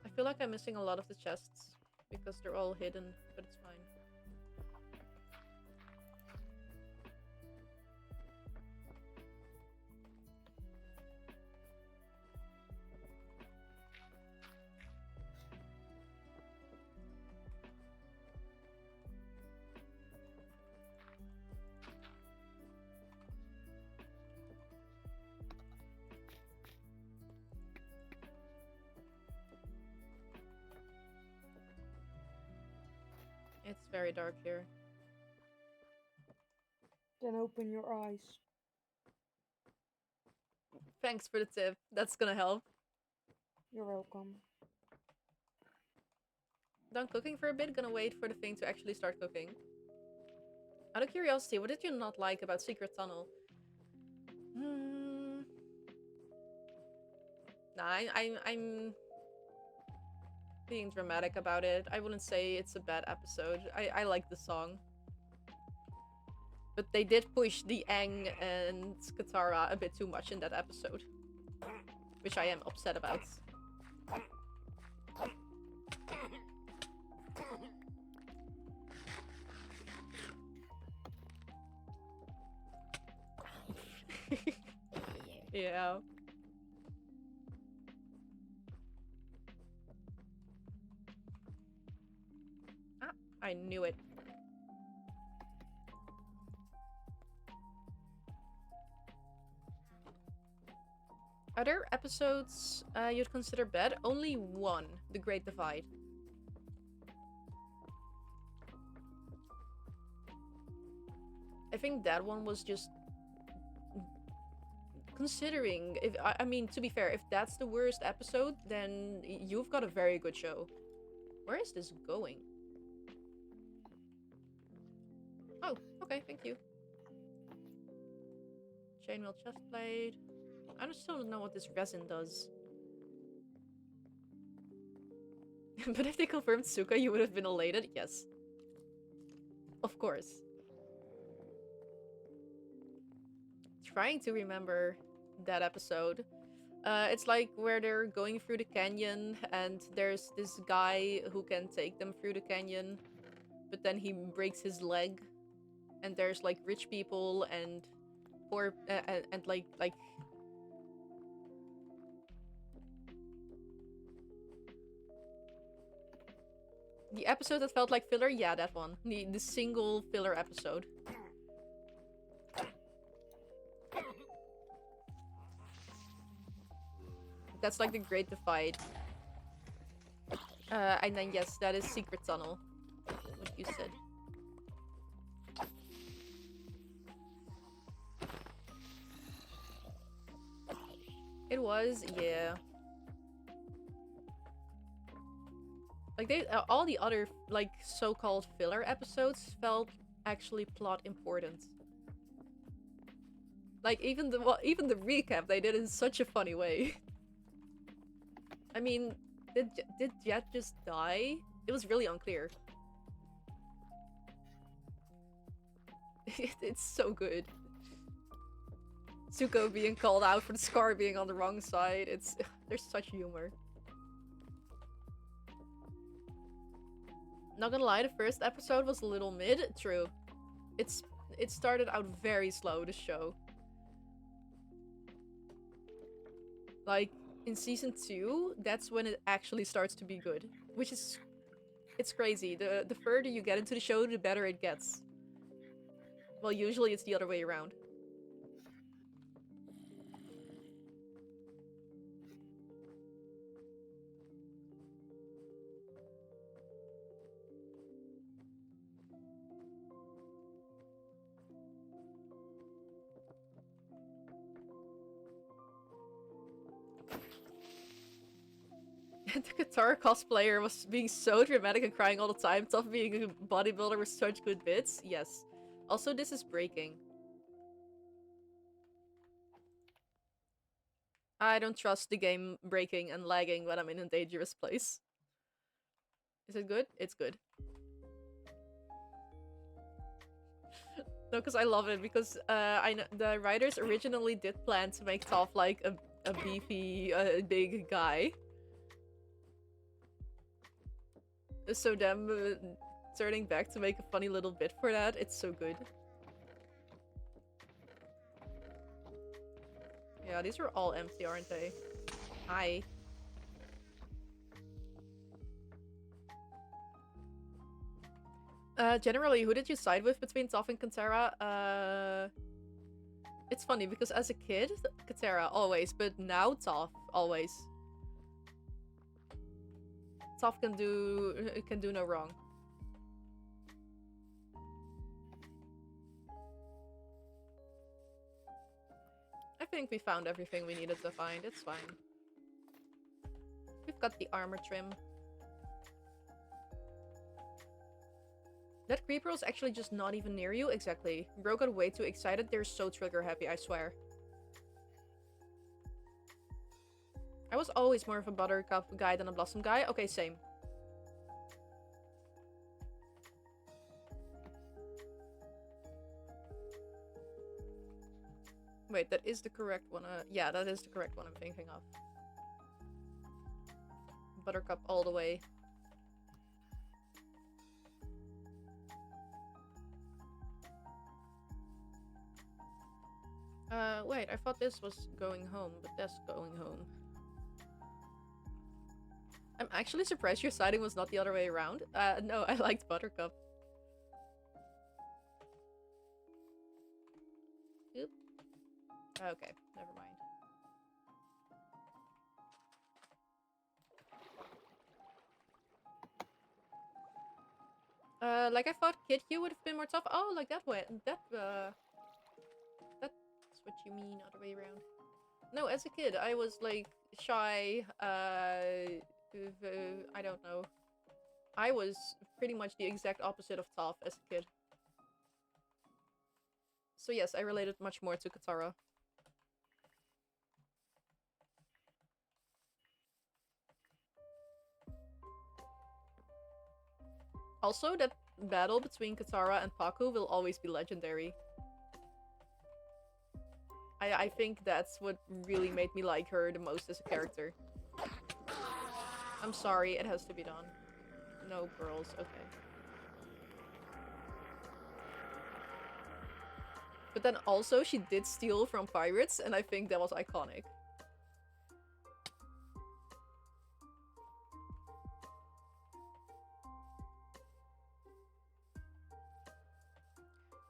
I feel like I'm missing a lot of the chests because they're all hidden, but it's fine. It's very dark here. Then open your eyes. Thanks for the tip. That's gonna help. You're welcome. done cooking for a bit. Gonna wait for the thing to actually start cooking. Out of curiosity, what did you not like about Secret Tunnel? Hmm. Nah, I'm being dramatic about it. I wouldn't say it's a bad episode. I like the song. But they did push the Aang and Katara a bit too much in that episode. Which I am upset about. Yeah. Ah, I knew it. Other episodes you'd consider bad? Only one, The Great Divide. I think that one was just considering if I mean to be fair, if that's the worst episode, then you've got a very good show. Where is this going? Oh, okay, thank you. Chainmail chestplate. I just don't know what this resin does. But if they confirmed Suka, you would have been elated? Yes. Of course. Trying to remember that episode. It's like where they're going through the canyon and there's this guy who can take them through the canyon, but then he breaks his leg, and there's like rich people and poor and like the episode that felt like filler. Yeah, that one. The single filler episode. That's like the Great Divide. And then yes, that is Secret Tunnel. What you said. It was, yeah. Like they, all the other like so-called filler episodes felt actually plot important. Like even the recap they did in such a funny way. I mean, did Jet just die? It was really unclear. It's so good. Zuko being called out for the scar being on the wrong side. It's there's such humor. Not gonna lie, the first episode was a little mid. True. It started out very slow, the show. Like, in season 2, that's when it actually starts to be good. Which is... It's crazy. The further you get into the show, the better it gets. Well, usually it's the other way around. The guitar cosplayer was being so dramatic and crying all the time. Tough being a bodybuilder with such good bits. Yes. Also, this is breaking. I don't trust the game breaking and lagging when I'm in a dangerous place. Is it good? It's good. No, because I love it, because I know the writers originally did plan to make Toph like a beefy, big guy. So them turning back to make a funny little bit for that, it's so good. Yeah, these are all empty, aren't they? Hi. Generally, who did you side with between Toph and Katara? It's funny, because as a kid, Katara, always, but now Toph, always. Toph can do no wrong. I think we found everything we needed to find. It's fine. We've got the armor trim. That creeper was actually just not even near you? Exactly. Bro got way too excited. They're so trigger happy, I swear. I was always more of a buttercup guy than a blossom guy. Okay, same. Wait, that is the correct one. Yeah, that is the correct one I'm thinking of. Buttercup all the way. Wait, I thought this was going home, but that's going home. I'm actually surprised your siding was not the other way around. No, I liked Buttercup. Oop. Okay, never mind. Like I thought Kid Hugh would have been more tough. Oh, like that way. That's what you mean, other way around. No, as a kid, I was like shy. I don't know. I was pretty much the exact opposite of tough as a kid. So yes, I related much more to Katara. Also, that battle between Katara and Paku will always be legendary. I think that's what really made me like her the most as a character. I'm sorry, it has to be done. No girls, okay. But then also, she did steal from pirates, and I think that was iconic.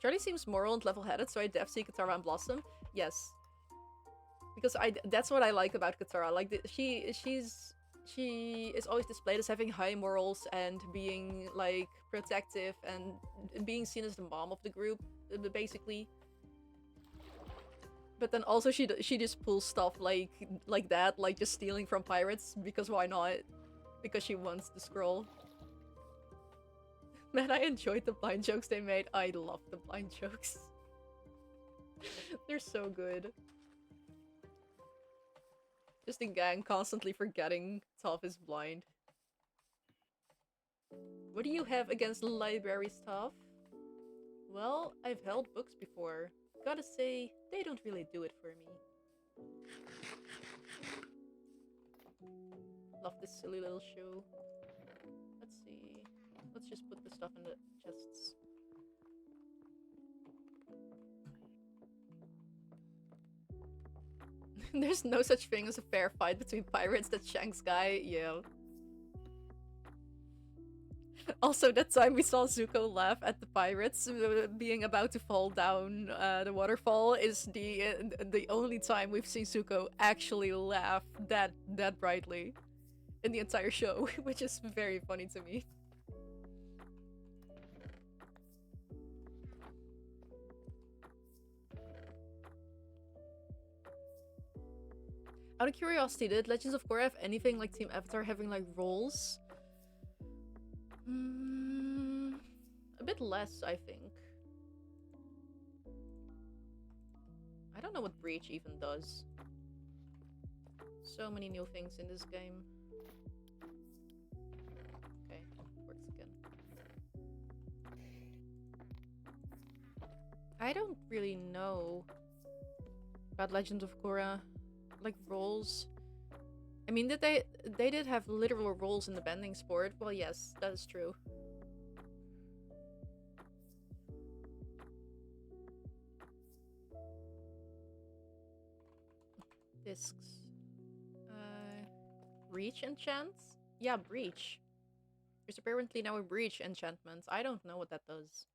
Charlie seems moral and level-headed, so I def see Katara and Blossom. Yes. Because that's what I like about Katara. Like, she is always displayed as having high morals and being, like, protective and being seen as the mom of the group, basically. But then also she just pulls stuff like that, like just stealing from pirates, because why not? Because she wants the scroll. Man, I enjoyed the blind jokes they made. I love the blind jokes. They're so good. Just the gang constantly forgetting Toph is blind. What do you have against library stuff? Well, I've held books before. Gotta say, they don't really do it for me. Love this silly little show. Let's see. Let's just put the stuff in the chests. There's no such thing as a fair fight between pirates, that Shanks guy, yeah. Also, that time we saw Zuko laugh at the pirates being about to fall down the waterfall is the only time we've seen Zuko actually laugh that brightly in the entire show, which is very funny to me. Out of curiosity, did Legends of Korra have anything like Team Avatar having like roles? A bit less, I think. I don't know what Breach even does. So many new things in this game. Okay, works again. I don't really know about Legends of Korra, like roles. I mean, they did have literal roles in the bending sport. Well, yes, that is true. Discs. Breach enchants? Yeah, breach. There's apparently now a breach enchantment. I don't know what that does.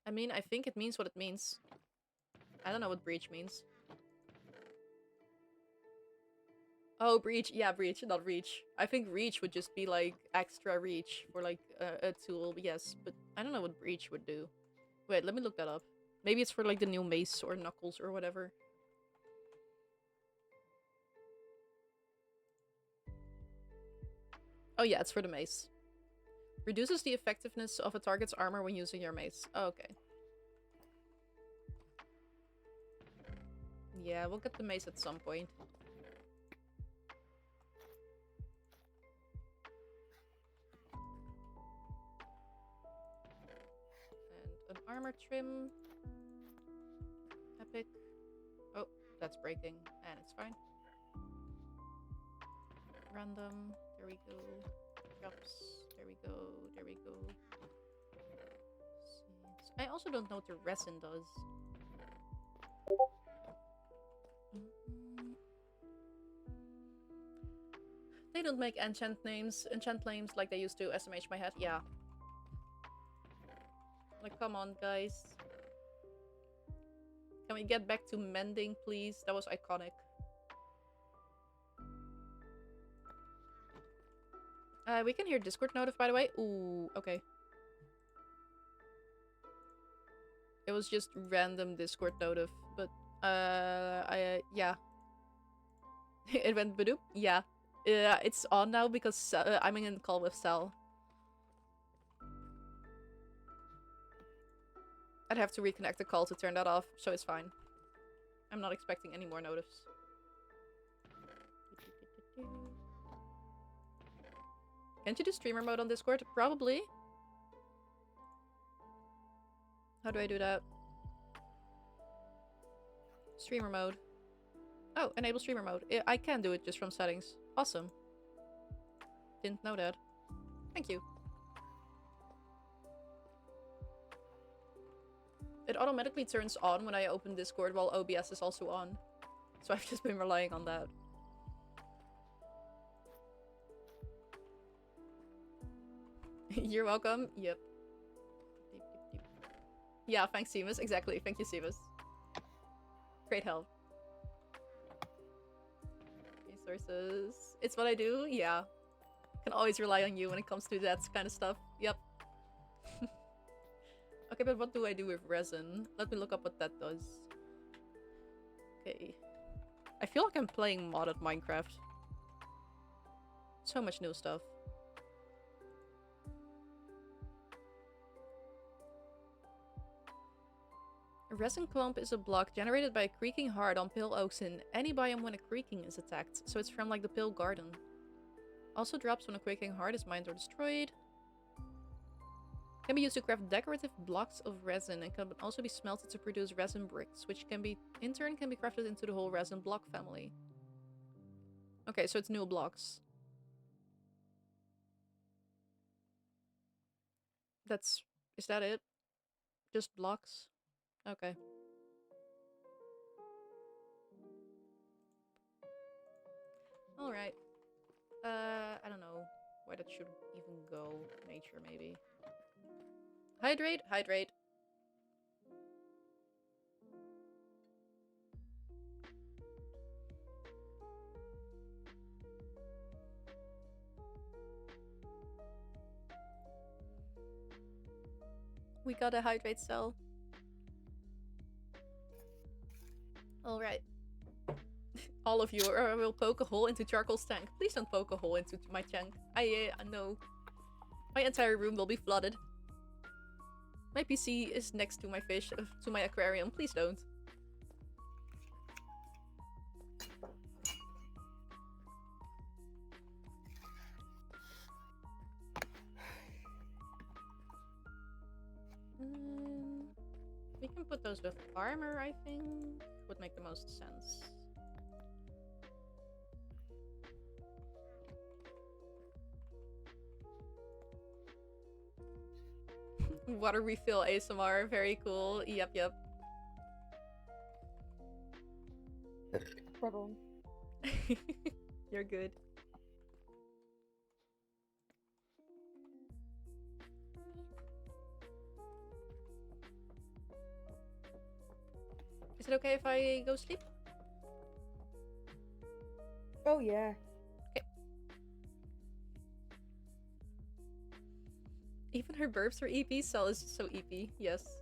I mean, I think it means what it means. I don't know what breach means. Oh, breach. Yeah, breach, not reach. I think reach would just be like extra reach for like a tool, yes. But I don't know what breach would do. Wait, let me look that up. Maybe it's for like the new mace or knuckles or whatever. Oh yeah, it's for the mace. Reduces the effectiveness of a target's armor when using your mace. Oh, okay. Yeah, we'll get the mace at some point. And an armor trim. Epic. Oh, that's breaking. And it's fine. Random. There we go. Drops. There we go. There we go. I also don't know what the resin does. They don't make enchant names like they used to. SMH my head. Yeah. Like, come on, guys. Can we get back to mending, please? That was iconic. We can hear Discord notif, by the way. Ooh, okay. It was just random Discord notif, but, yeah. It went badoop? Yeah. It's on now because I'm in a call with Sal. I'd have to reconnect the call to turn that off, so it's fine. I'm not expecting any more notifs. Can't you do streamer mode on Discord? Probably. How do I do that? Streamer mode. Oh, enable streamer mode. I can do it just from settings. Awesome. Didn't know that. Thank you. It automatically turns on when I open Discord while OBS is also on. So I've just been relying on that. You're welcome. Yep. Yeah, thanks, Seamus. Exactly. Thank you, Seamus. Great help. Resources. It's what I do? Yeah. Can always rely on you when it comes to that kind of stuff. Yep. Okay, but what do I do with resin? Let me look up what that does. Okay. I feel like I'm playing modded Minecraft. So much new stuff. A resin clump is a block generated by a creaking heart on pale oaks in any biome when a creaking is attacked. So it's from like the pale garden. Also drops when a creaking heart is mined or destroyed. Can be used to craft decorative blocks of resin and can also be smelted to produce resin bricks, which can be, in turn, can be crafted into the whole resin block family. Okay, so it's new blocks. Is that it? Just blocks? Okay. Alright. I don't know where that should even go. Nature, maybe. Hydrate, hydrate. We got a hydrate cell. Alright. All of you will poke a hole into Charcoal's tank. Please don't poke a hole into my tank. I know. My entire room will be flooded. My PC is next to my fish, to my aquarium. Please don't. We can put those with armor, I think. Would make the most sense. Water refill ASMR, very cool. Yep, yep. Problem. You're good. Is it okay if I go sleep? Oh yeah. Okay. Even her burps are EP. Cell is so EP. Yes.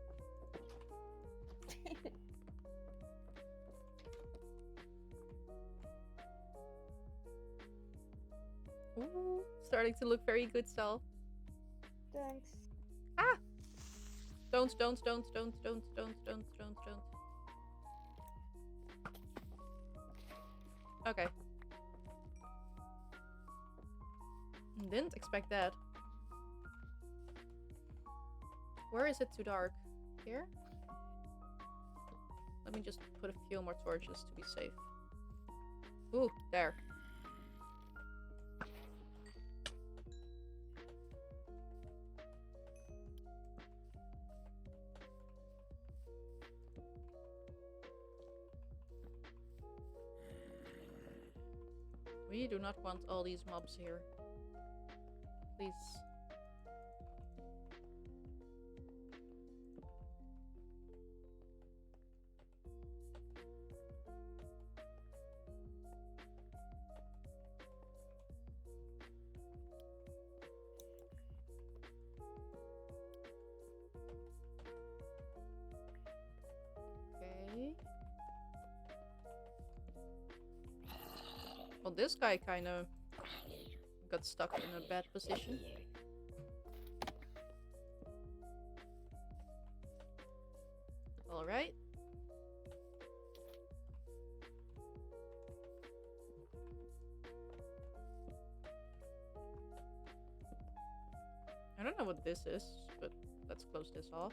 Ooh, starting to look very good, Cell. Thanks. Ah! Don't. Okay. Didn't expect that. Where is it too dark? Here? Let me just put a few more torches to be safe. Ooh, there. We do not want all these mobs here. Please. Okay. Well, this guy kind of got stuck in a bad position. Alright. I don't know what this is, but let's close this off.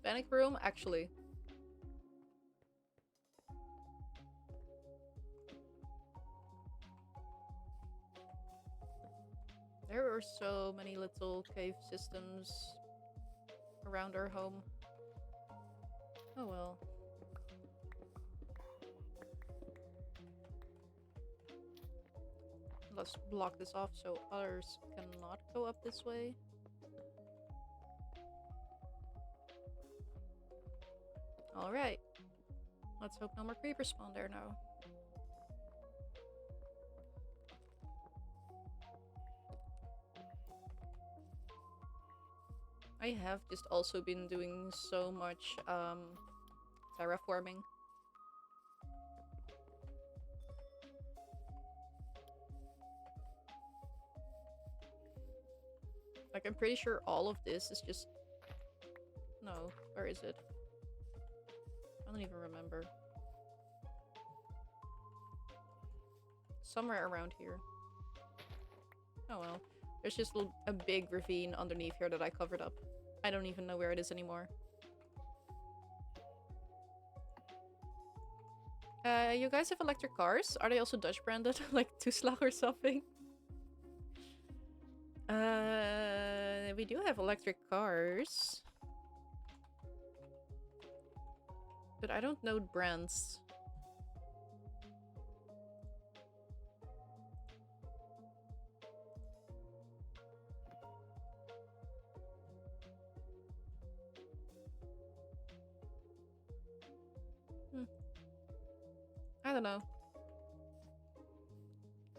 Panic room, actually. There are so many little cave systems around our home. Oh well. Let's block this off so others cannot go up this way. Alright. Let's hope no more creepers spawn there now. I have just also been doing so much terraforming. Like, I'm pretty sure all of this is just... No, where is it? I don't even remember. Somewhere around here. Oh well. There's just a big ravine underneath here that I covered up. I don't even know where it is anymore. You guys have electric cars? Are they also Dutch branded? Like Toeslag or something? We do have electric cars. But I don't know brands. I don't know.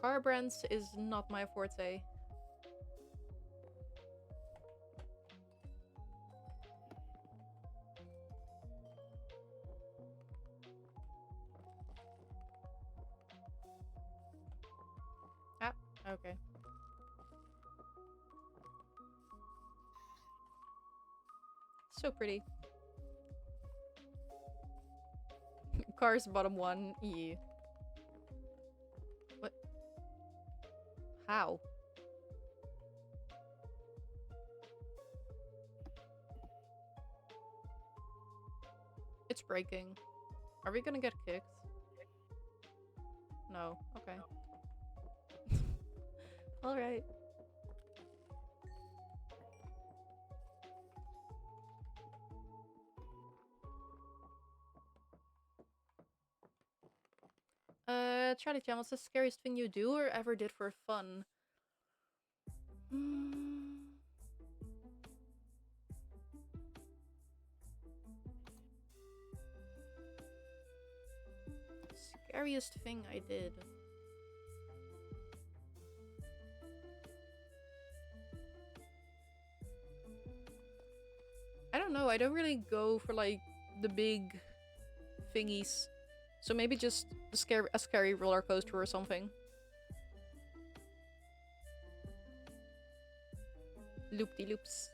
Car brands is not my forte. Ah, okay. So pretty. Cars bottom one. Yeah. What? How? It's breaking. Are we gonna get kicked? No. Okay. Alright. Charlie Chan, what's the scariest thing you do or ever did for fun? Scariest thing I did. I don't really go for like the big thingies. So maybe just a scary roller coaster or something. Loop-de-loops.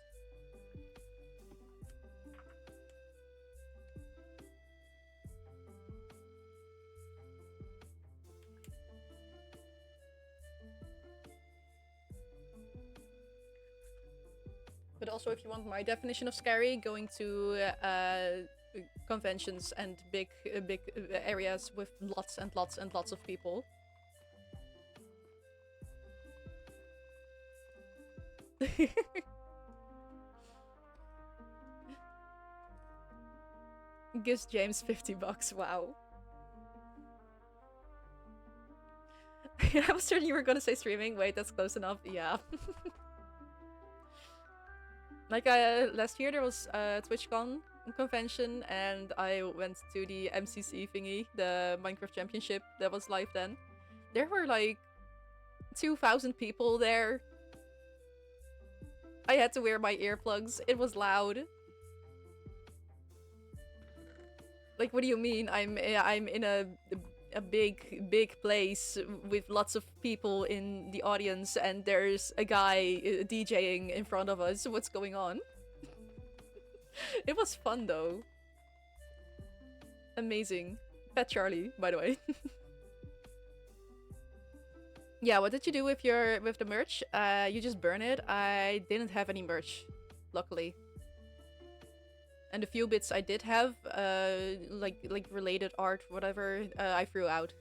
But also, if you want my definition of scary, going to conventions and big areas with lots and lots and lots of people. Gives James $50. Wow. I was certain you were gonna say streaming. Wait, that's close enough. Yeah. Like last year there was a TwitchCon convention and I went to the MCC thingy, the Minecraft Championship that was live then. There were like 2,000 people there. I had to wear my earplugs. It was loud. Like, what do you mean? I'm in a big place with lots of people in the audience and there's a guy DJing in front of us. What's going on? It was fun though. Amazing. Pet Charlie, by the way. Yeah, what did you do with the merch? You just burn it. I didn't have any merch, luckily. And the few bits I did have, like related art, whatever, I threw out.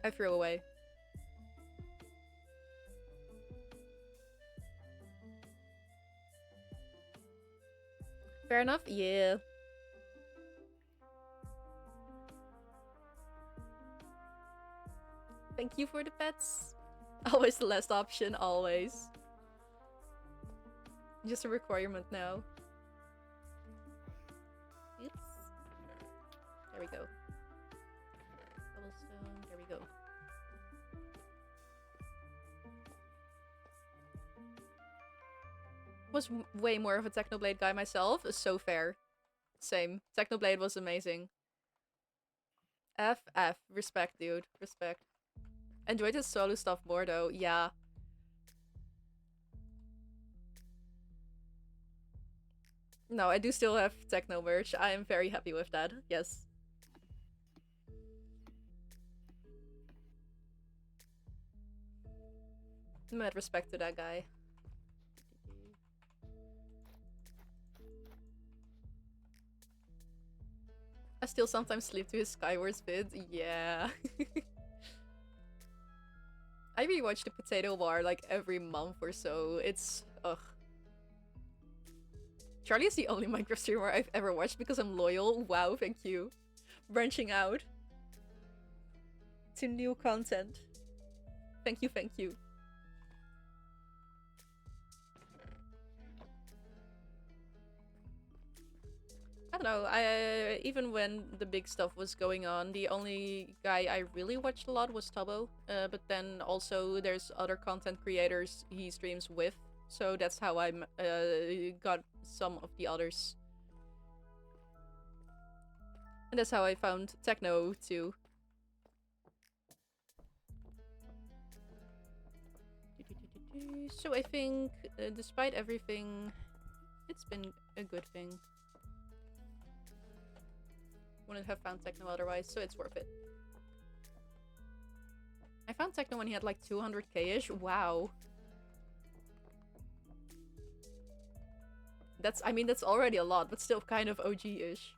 I threw away. Fair enough? Yeah. Thank you for the pets. Always the last option, always. Just a requirement now. Oops. There we go. Cobblestone, there we go. Was way more of a Technoblade guy myself. So fair. Same. Technoblade was amazing. FF. Respect, dude. Respect. Enjoyed his solo stuff more though. Yeah. No, I do still have techno merch. I am very happy with that. Yes. Mad respect to that guy. I still sometimes sleep to his Skywars vids. Yeah. I rewatch the Potato War like every month or so. It's ugh. Charlie is the only Minecraft streamer I've ever watched because I'm loyal. Wow, thank you. Branching out to new content. Thank you, thank you. I don't know, even when the big stuff was going on, the only guy I really watched a lot was Tubbo. But then also there's other content creators he streams with, so that's how I got some of the others. And that's how I found techno too. So I think, despite everything, it's been a good thing. Wouldn't have found techno otherwise, so it's worth it. I found techno when he had like 200k-ish. Wow. I mean, that's already a lot, but still kind of OG-ish.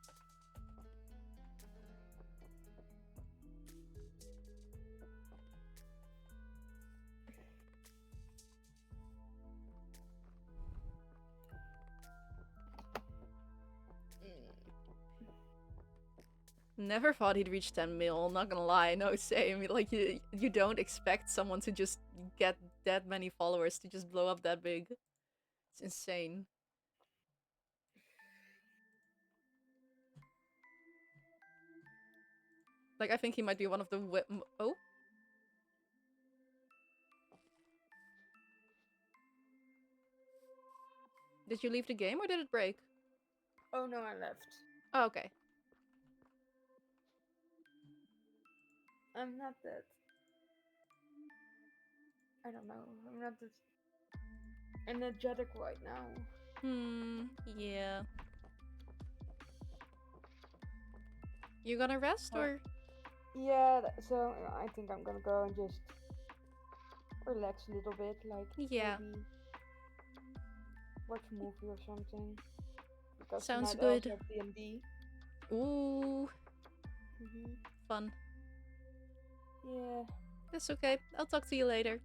Never thought he'd reach 10 mil, not gonna lie, no, same. Like, you don't expect someone to just get that many followers to just blow up that big. It's insane. Like, I think he might be one of the oh? Did you leave the game or did it break? Oh no, I left. Oh, okay. I'm not that. I don't know. I'm not that energetic right now. Yeah. You gonna rest Uh, or? yeah, so I think I'm gonna go and just relax a little bit, like Yeah. maybe watch a movie or something. Because Sounds tonight I also good. have D&D. Ooh, Mhm. fun. Yeah. That's okay. I'll talk to you later.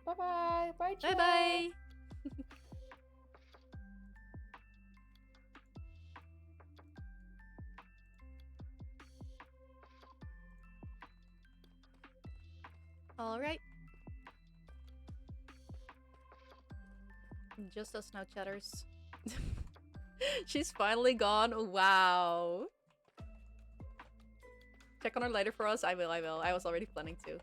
Bye bye. Bye Bye chat. bye. All right. Just us now, chatters. She's finally gone. Wow. Check on her later for us. I will. I was already planning to.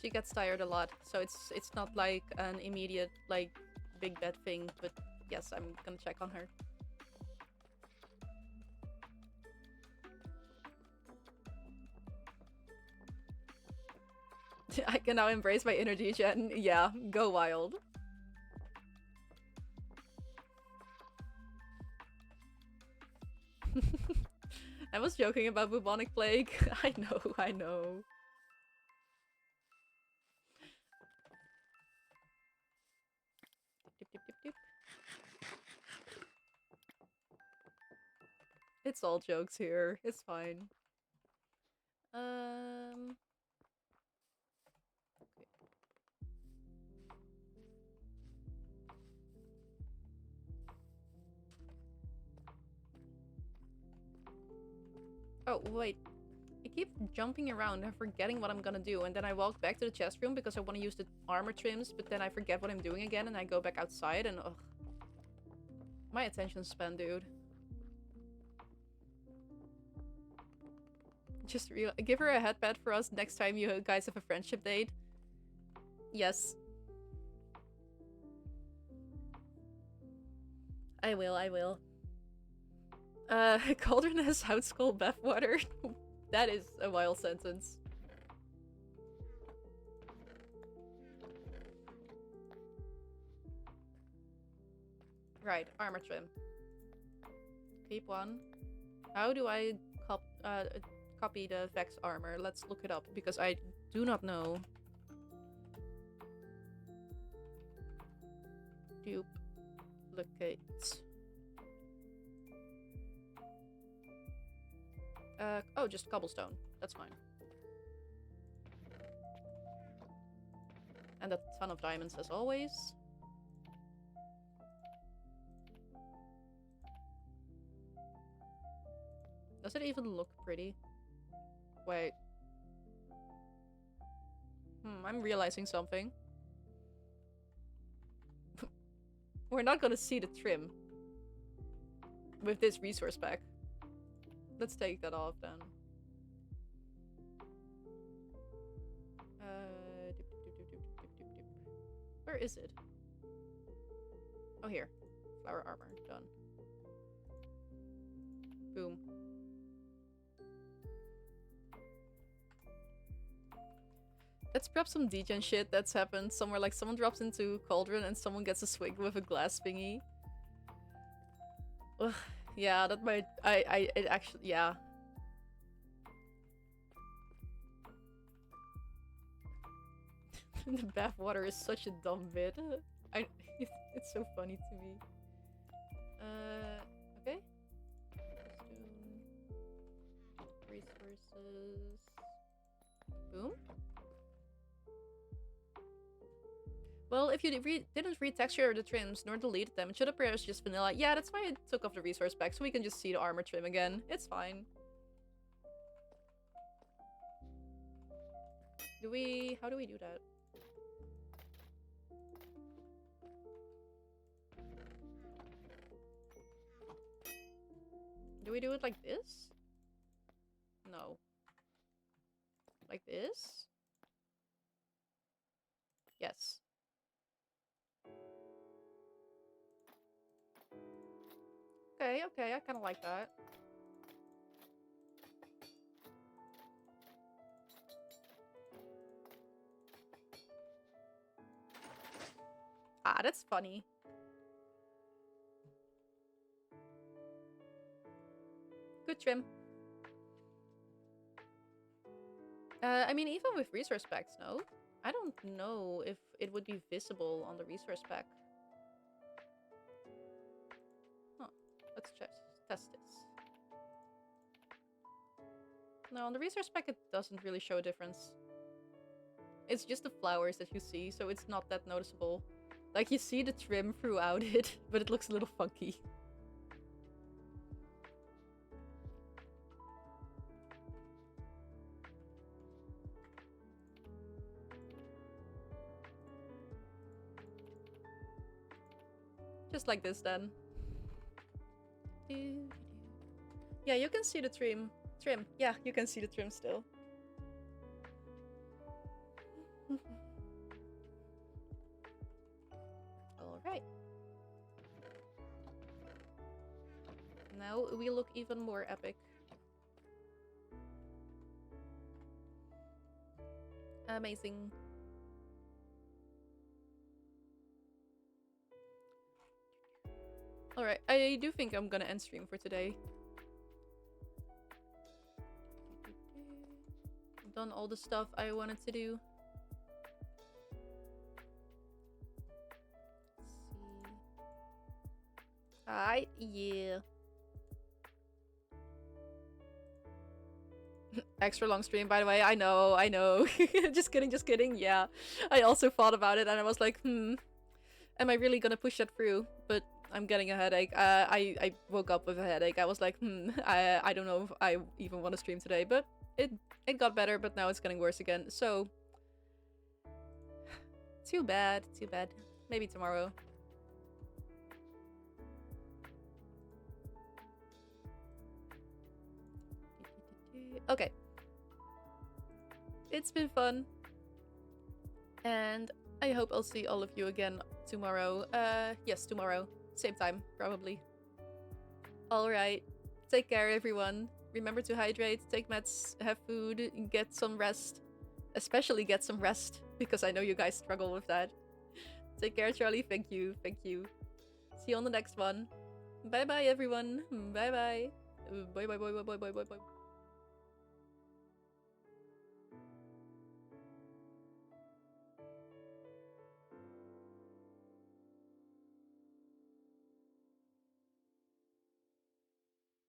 She gets tired a lot, so it's not like an immediate like big bad thing, but yes, I'm gonna check on her. I can now embrace my inner Gen. Yeah, go wild. I was joking about bubonic plague. I know, I know. Dip, dip, dip, dip. It's all jokes here. It's fine. Okay. Oh, wait. I keep jumping around and forgetting what I'm gonna do, and then I walk back to the chest room because I want to use the armor trims, but then I forget what I'm doing again, and I go back outside, and ugh. My attention span, dude. Just give her a headband for us next time you guys have a friendship date. Yes. I will, I will. Cauldron has house skull bathwater. That is a wild sentence. Right, armor trim. Keep one. How do I copy the Vex armor? Let's look it up, because I do not know. Duplicate. Oh, just cobblestone. That's fine. And a ton of diamonds as always. Does it even look pretty? Wait. I'm realizing something. We're not gonna see the trim with this resource pack. Let's take that off then. Where is it? Oh, here. Flower armor. Done. Boom. Let's grab some degen shit that's happened somewhere, like someone drops into Cauldron and someone gets a swig with a glass thingy. Ugh, yeah, that might... it actually... yeah. The bathwater is such a dumb bit. It's so funny to me. Okay. Resources. Boom. Well, if you didn't retexture the trims nor deleted them, it should appear as just vanilla. Yeah, that's why I took off the resource pack, so we can just see the armor trim again. It's fine. How do we do that? Do we do it like this? No. Like this? Yes. Okay, okay, I kind of like that. Ah, that's funny. Good trim. I mean, even with resource packs, no? I don't know if it would be visible on the resource pack. Huh. Let's test this. No, on the resource pack it doesn't really show a difference. It's just the flowers that you see, so it's not that noticeable. Like, you see the trim throughout it, but it looks a little funky. Just like this, then. Yeah, you can see the trim. Yeah, you can see the trim still. Alright. Now we look even more epic. Amazing. Alright, I do think I'm gonna end stream for today. I've done all the stuff I wanted to do. Let's see. Alright, yeah. Extra long stream, by the way. I know. Just kidding. Yeah. I also thought about it and I was like, am I really gonna push that through? But I'm getting a headache. I woke up with a headache. I was like, I don't know if I even want to stream today, but it got better, but now it's getting worse again. So too bad. Maybe tomorrow. Okay. It's been fun. And I hope I'll see all of you again tomorrow. Yes, tomorrow. Same time, probably. Alright. Take care, everyone. Remember to hydrate, take meds, have food, get some rest. Especially get some rest, because I know you guys struggle with that. Take care, Charlie. Thank you. See you on the next one. Bye-bye, everyone. Bye-bye. Bye.